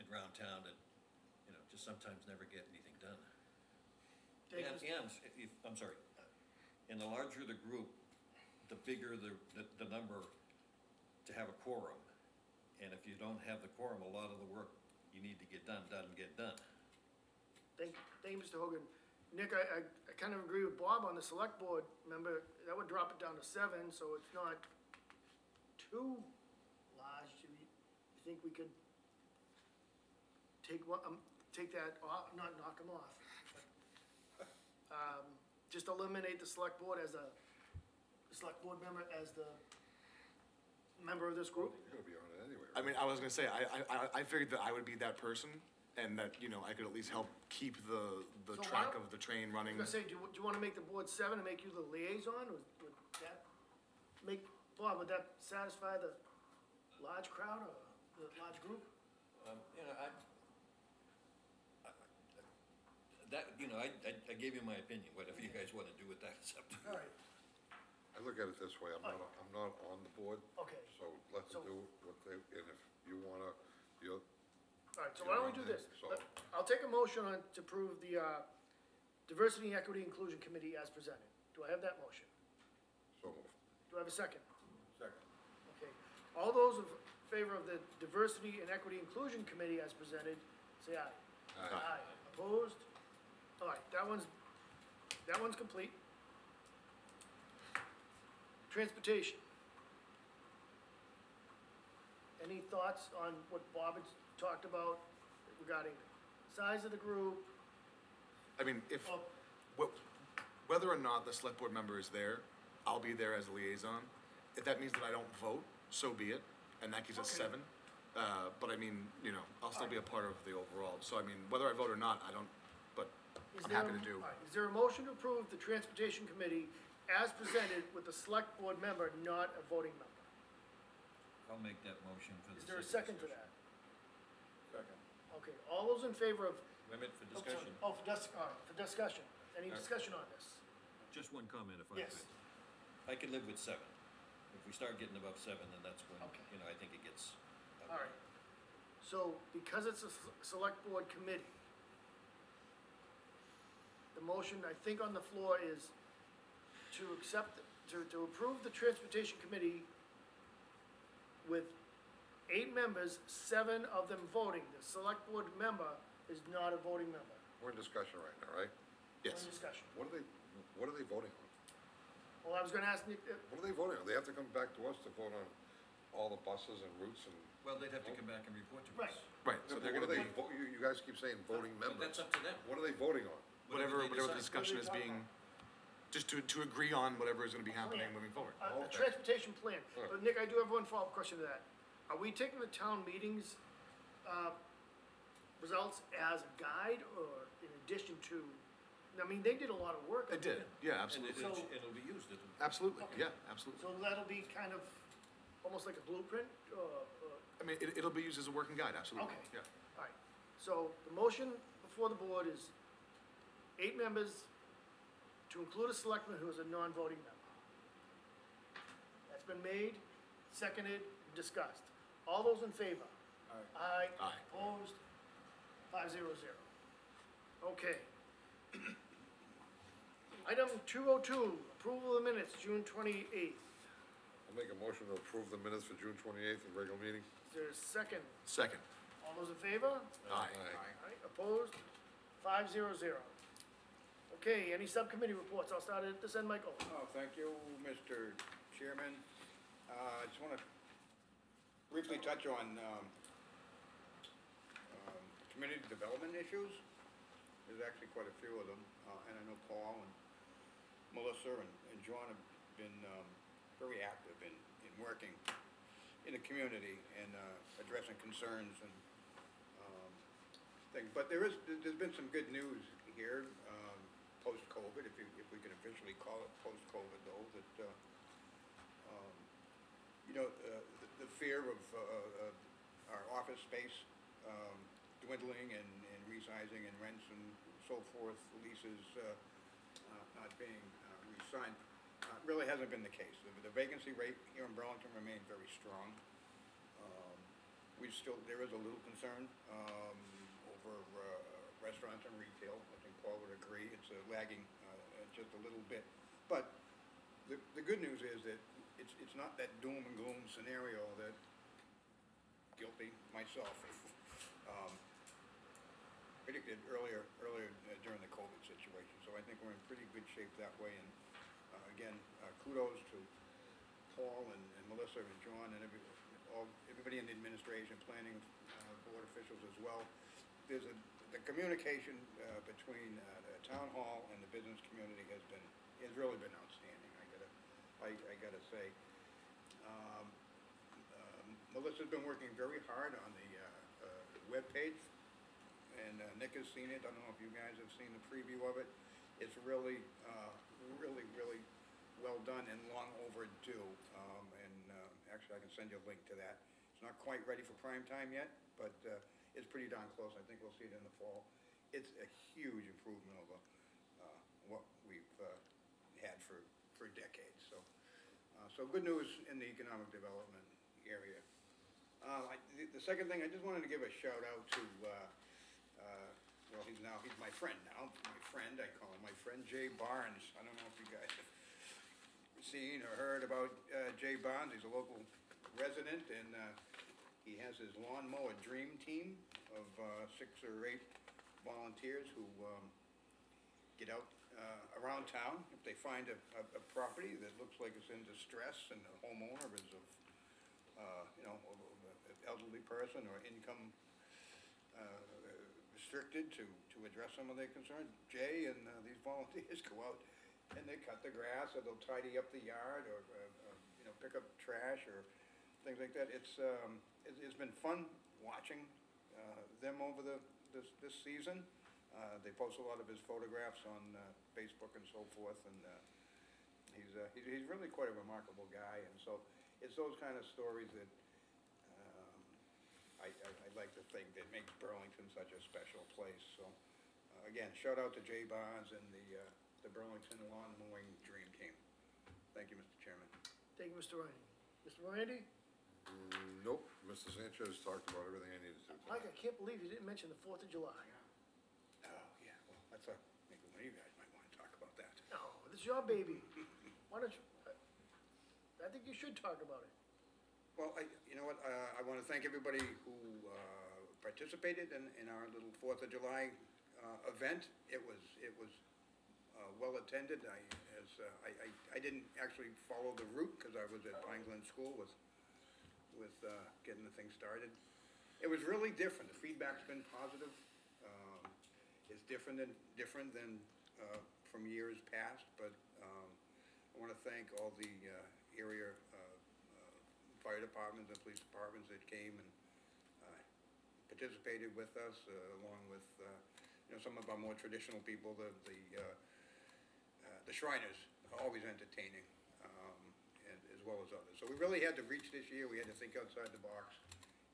around town that, you know, just sometimes never get anything done. Dave, And, I'm sorry, and the larger the group, the bigger the number to have a quorum. And if you don't have the quorum, a lot of the work you need to get done doesn't get done. Thank you, Mr. Hogan. Nick, I kind of agree with Bob on the select board member. That would drop it down to 7, so it's not too large. You think we could take that off, not knock them off? Just eliminate the select board as the select board member as the member of this group? You're gonna be on it anyway. I mean, I was gonna say, I figured that I would be that person, and that, you know, I could at least help keep the So track why of the train running. I was gonna say, do you wanna make the board 7 and make you the liaison? Would that make, Bob, would that satisfy the large crowd or the large group? You know, I gave you my opinion, whatever you guys wanna do with that, it's up to you. All right, I look at it this way, I'm not on the board, okay. so let them do what they, and if you wanna, you'll. All right, so why don't we do this? So- I'll take a motion on to approve the Diversity, Equity, Inclusion Committee as presented. Do I have that motion? So moved. Do I have a second? Second. Okay. All those in favor of the Diversity and Equity Inclusion Committee as presented, say aye. Aye. Opposed? All right, that one's complete. Transportation. Any thoughts on what Bob had talked about regarding size of the group? I mean, if, Oh. whether or not the select board member is there, I'll be there as a liaison. If that means that I don't vote, so be it, and that gives us Okay. 7. But I mean, you know, I'll still be a part of the overall, so I mean, whether I vote or not, I don't, but Is I'm there happy a- to do. all right, Is there a motion to approve the Transportation Committee as presented with the Select Board member not a voting member? I'll make that motion for the. Is there a sake of second to discussion. that? Okay, all those in favor of? Limit for Oh, sorry. discussion. Oh, for discussion. Any discussion on this? Just one comment if I Yes. could. I could live with 7. If we start getting above 7, then that's when, Okay. you know, I think it gets. All right. So because it's a Select Board committee, the motion, I think, on the floor is to accept, to approve the Transportation Committee with 8 members, 7 of them voting. The Select Board member is not a voting member. We're in discussion right now, right? We're in discussion. What are they voting on? Well, I was gonna ask Nick, What are they voting on? They have to come back to us to vote on all the buses and routes and. Well, they'd have to come back and report to us. Right. Right, so Yeah, they're but gonna what are be, you guys keep saying voting But members. that's up to them. What are they voting on? whatever they the decide. discussion is being, just to agree on whatever is gonna be happening moving forward. a Okay. transportation plan. All right. But Nick, I do have one follow-up question to that. Are we taking the town meetings, results as a guide or in addition to, I mean, they did a lot of work. It did, yeah, And absolutely. it'll be used. Absolutely, Okay. yeah, absolutely. So that'll be kind of almost like a blueprint, I mean, it'll be used as a working guide, absolutely, Okay. yeah. all right. So the motion before the board is 8 members to include a selectman who is a non-voting member. That's been made, seconded, discussed. All those in favor? Aye. Aye. Opposed? 500. Okay. Item 202, approval of the minutes, June 28th. I'll make a motion to approve the minutes for June 28th of regular meeting. Is there a second? Second, All those in favor? aye. Aye. Opposed? 500. Okay, any subcommittee reports? I'll start at this end, Michael. Oh, thank you, Mr. Chairman. I just want to briefly touch on community development issues. There's actually quite a few of them, and I know Paul and Melissa and John have been very active in working in the community and addressing concerns and things. But there's been some good news here, post-COVID, if we can officially call it post-COVID though, that, the fear of our office space dwindling and resizing and rents and so forth, leases not being re-signed, really hasn't been the case. The vacancy rate here in Burlington remains very strong. There is a little concern over restaurants and retail. I think Paul would agree. It's lagging just a little bit. But the good news is that it's not that doom and gloom scenario that, guilty myself, predicted earlier during the COVID situation. So I think we're in pretty good shape that way. And again, kudos to Paul and Melissa and John and everybody in the administration, planning, board officials as well. The communication between the town hall and the business community has really been outstanding. I gotta say. Melissa's been working very hard on the webpage, and Nick has seen it. I don't know if you guys have seen the preview of it. It's really, really well done and long overdue. Actually, I can send you a link to that. It's not quite ready for prime time yet, but it's pretty darn close. I think we'll see it in the fall. It's a huge improvement over what we've had for decades. So good news in the economic development area. The second thing, I just wanted to give a shout out to, well, he's my friend now. I call him my friend Jay Barnes. I don't know if you guys have seen or heard about Jay Barnes. He's a local resident, and he has his lawnmower dream team of 6 or 8 volunteers who get out around town. If they find a property that looks like it's in distress and the homeowner is of, an elderly person or income restricted, to address some of their concerns, Jay and these volunteers go out and they cut the grass, or they'll tidy up the yard, or pick up trash or things like that. It's been fun watching them over this season. They post a lot of his photographs on Facebook and so forth, and he's really quite a remarkable guy. And so it's those kind of stories that I like to think that makes Burlington such a special place. So again, shout out to Jay Barnes and the Burlington Lawn Mowing Dream Team. Thank you, Mr. Chairman. Thank you, Mr. Ryan. Mr. Randy? Nope, Mr. Sanchez talked about everything I needed to. Mike, I can't believe you didn't mention the 4th of July. Oh, yeah, well, maybe one of you guys might want to talk about that. No, this is your baby. Why don't you, I think you should talk about it. Well, you know what, I want to thank everybody who participated in our little 4th of July event. It was well attended. I didn't actually follow the route because I was at Pine Glen School with getting the thing started. It was really different. The feedback's been positive. It's different than from years past, but I want to thank all the area fire departments and police departments that came and participated with us, along with some of our more traditional people. The Shriners are always entertaining, and as well as others. So we really had to reach this year. We had to think outside the box,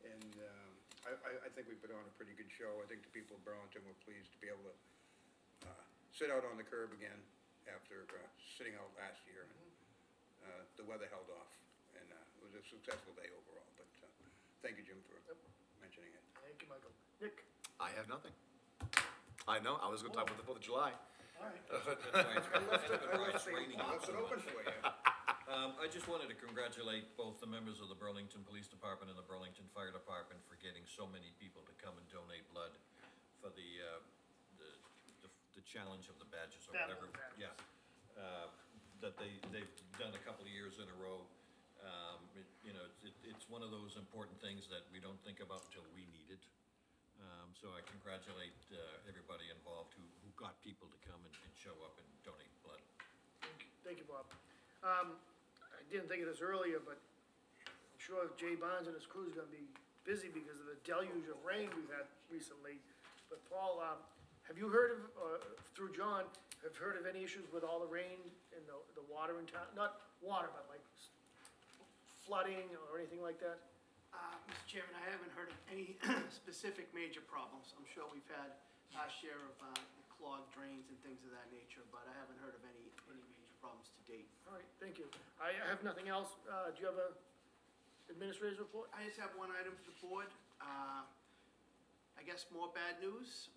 and I think we put on a pretty good show. I think the people of Burlington were pleased to be able to sit out on the curb again after sitting out last year. And the weather held off, and it was a successful day overall. But thank you, Jim, for mentioning it. Thank you, Michael. Nick? I have nothing. I know, I was going to talk about the 4th of July. All right. Left it open for you. I just wanted to congratulate both the members of the Burlington Police Department and the Burlington Fire Department for getting so many people to come and donate blood for the challenge of the badges or whatever. Yeah, that they've done a couple of years in a row. It's one of those important things that we don't think about until we need it. So I congratulate everybody involved who got people to come and show up and donate blood. Thank you, Bob. I didn't think of this earlier, but I'm sure Jay Barnes and his crew is gonna be busy because of the deluge of rain we've had recently. But Paul, have you heard of, through John, have heard of any issues with all the rain and the water in town? Not water, but like flooding or anything like that? Mr. Chairman, I haven't heard of any specific major problems. I'm sure we've had our share of clogged drains and things of that nature, but I haven't heard of any major problems to date. All right, thank you. I have nothing else. Do you have a administrator's report? I just have one item for the board. I guess more bad news.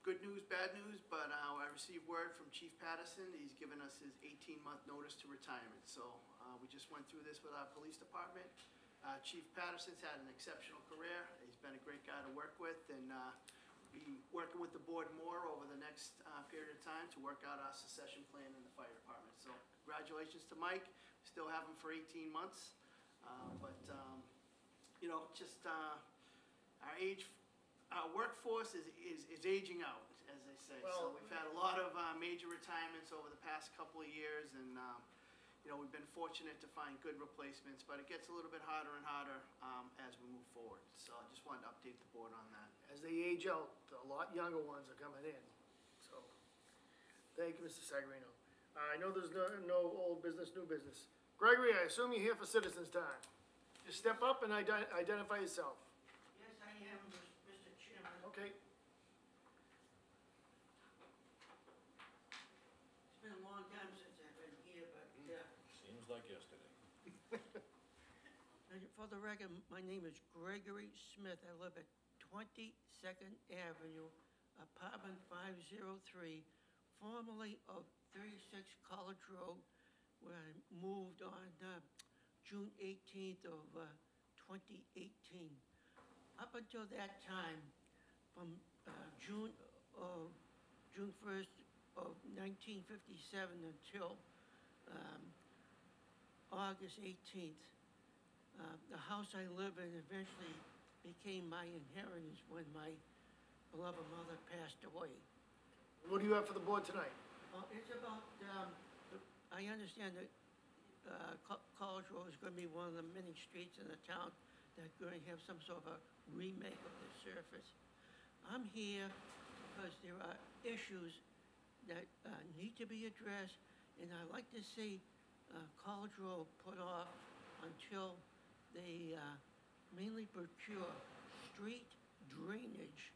Good news, bad news, but I received word from Chief Patterson. He's given us his 18-month notice to retirement. So we just went through this with our police department. Chief Patterson's had an exceptional career. He's been a great guy to work with, and be working with the board more over the next period of time to work out our succession plan in the fire department. So congratulations to Mike. Still have him for 18 months. You know, just our workforce is aging out, as they say. So Well, we've had a lot of major retirements over the past couple of years, and you know, we've been fortunate to find good replacements, but it gets a little bit harder and harder as we move forward. So I just wanted to update the board on that. as they age out, a lot younger ones are coming in. So, thank you, Mr. Sagarino. I know there's no old business, new business. Gregory, I assume you're here for citizens' time. Just step up and identify yourself. Yes, I am, Mr. Chairman. Okay. It's been a long time since I've been here, but, Seems like yesterday. and for the record, my name is Gregory Smith. I live at 22nd Avenue, apartment 503, formerly of 36 College Road, where I moved on June 18th of 2018. Up until that time, from June 1st of 1957 until August 18th, the house I live in eventually became my inheritance when my beloved mother passed away. What do you have for the board tonight? It's about, I understand that College Road is going to be one of the many streets in the town that's going to have some sort of a remake of the surface. I'm here because there are issues that need to be addressed, and I'd like to see College Road put off until they mainly procure street drainage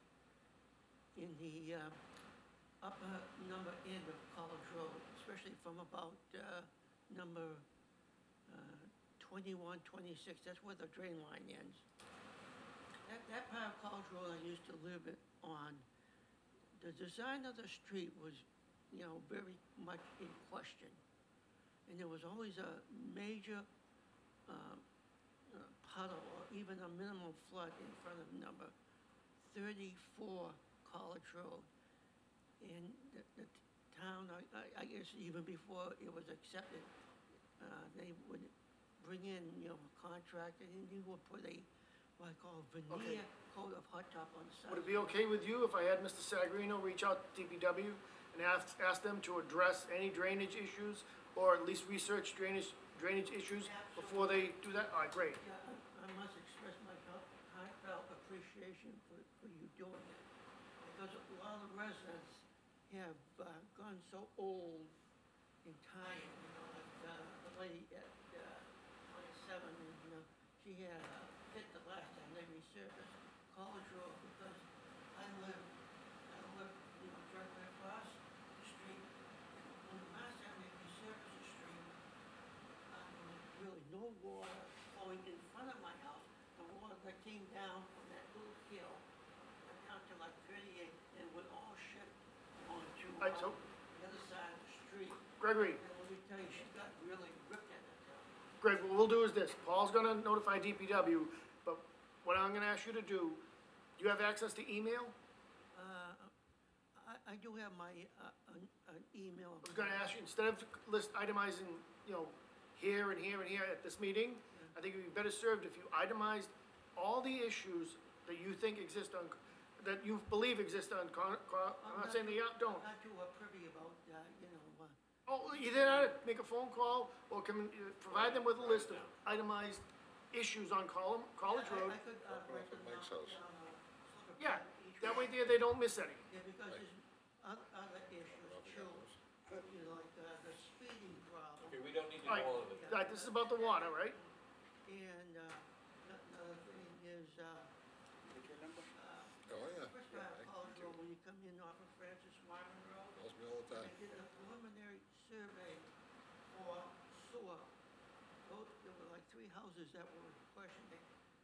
in the upper number end of College Road, especially from about number 21, 26. That's where the drain line ends. That part of College Road I used to live on, the design of the street was, you know, very much in question. And there was always a major puddle or even a minimal flood in front of number 34 College Road. And the town, I guess even before it was accepted, they would bring in, you know, a contractor, and he would put a, what I call veneer coat of hot top on the side. Would it be okay with you if I had Mr. Sagarino reach out to DPW and ask them to address any drainage issues, or at least research drainage issues before they do that? All right, great. Yeah, I must express my heartfelt appreciation for you doing it. Because a lot of the residents have gone so old and tired, you know, like the lady at 27, and, you know, she had a fit the last time they resurfaced College Road, because I live, you know, directly across the street. When the last time they resurfaced the street, really no water flowing in front of my house. The water that came down from that little hill, went down to like 38, and would all shift onto All right, so the other side of the street. Gregory. And let me tell you, she got really ripped at that time. Greg, what we'll do is this, Paul's gonna notify DPW, but what I'm gonna ask you to do you have access to email? I do have my, an email. I was gonna ask you, instead of itemizing, you know, here and here and here at this meeting, I think it'd be better served if you itemized all the issues that you think exist on, that you believe exist on, I'm not saying they don't. I'm not too privy about, you know. Oh, either that, make a phone call, or provide them with a list of itemized issues on College Road. I could break them Mike's down, house. look Yeah, at each that way one. there they don't miss any. Yeah, because there's other issues too, you know, like the speeding problem. Okay, we don't need to All right, know all of it. all right, this is about the water, right? And another thing is, Oh, yeah. first time College Road, when you come in off of Francis Wyman Road, Calls me all the time. they did a preliminary survey for sewer. There were like 3 houses that were in question.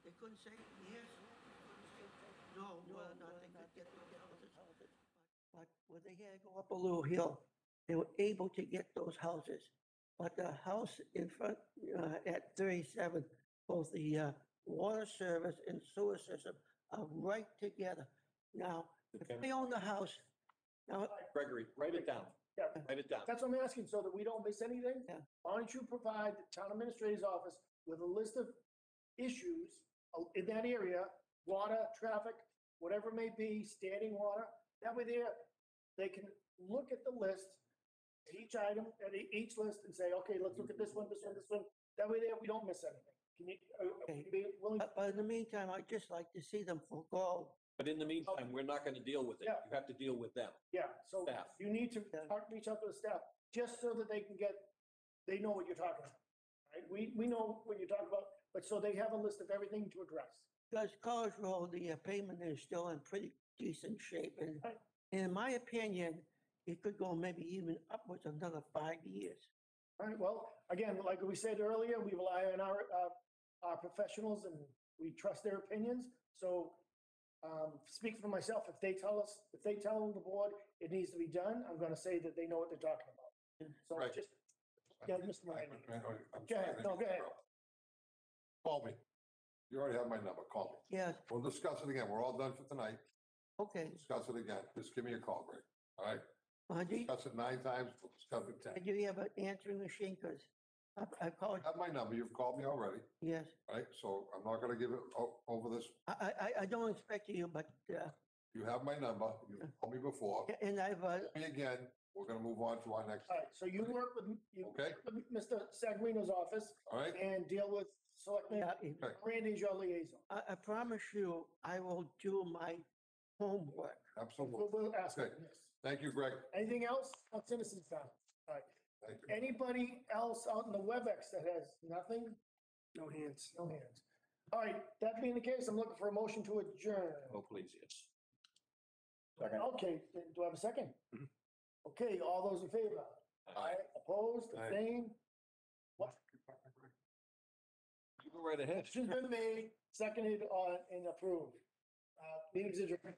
They couldn't say yes, they couldn't say no, whether or not they could get those houses. But when they had to go up a little hill, they were able to get those houses. But the house in front, at 37, both the water service and sewer system are right together. Now, if they own the house, now, Gregory, write it down. Yeah. Write it down. That's what I'm asking, so that we don't miss anything. Yeah. Why don't you provide the town administrator's office with a list of issues in that area, water, traffic, whatever it may be, standing water. That way they can look at the list, at each item, at each list and say, okay, let's look at this one, this one, this one. That way there, we don't miss anything. Can you, Okay. be willing? but in the meantime, I'd just like to see them forego. But in the meantime, we're not gonna deal with it. Yeah. You have to deal with them. Yeah, so Staff. you need to reach out to the staff, just so that they know what you're talking about. Right? We know what you're talking about, but so they have a list of everything to address. Because College Road, the pavement is still in pretty decent shape, and Right. in my opinion, it could go maybe even upwards of another 5 years. All right, well, again, like we said earlier, we rely on our professionals and we trust their opinions. So, speak for myself, if they tell the board it needs to be done, I'm gonna say that they know what they're talking about. So Right. just, yeah, Mr. Moran. I'm Go ahead, sorry. no, go ahead. Call me. You already have my number. Call me. Yes, We'll discuss it again. We're all done for tonight. okay. Discuss it again. Just give me a call, Greg. All right? Do you Discuss it 9 times, we'll discuss it 10. do you have an answering machine? Because I called, You have my number. You've called me already, yes. right? So I'm not gonna give it over this. I don't expect you, but, You have my number. You've called me before. and I've, Me again. We're gonna move on to our next. All right, so you work with Okay. Mr. Sagarino's office All right? and deal with Selectmen. yeah, Okay. Randy's your liaison. I promise you, I will do my homework. Absolutely. We'll ask him, Okay. yes. Thank you, Greg. Anything else on citizens time? All right. Thank you. Anybody else out in the WebEx that has nothing? No hands. No hands. All right, that being the case, I'm looking for a motion to adjourn. Oh, please, yes. Okay, do I have a second? Okay, all those in favor? Aye. Opposed, Aye. abstained? What? You go right ahead. Motion's been made, seconded, and approved. Meeting's adjourned.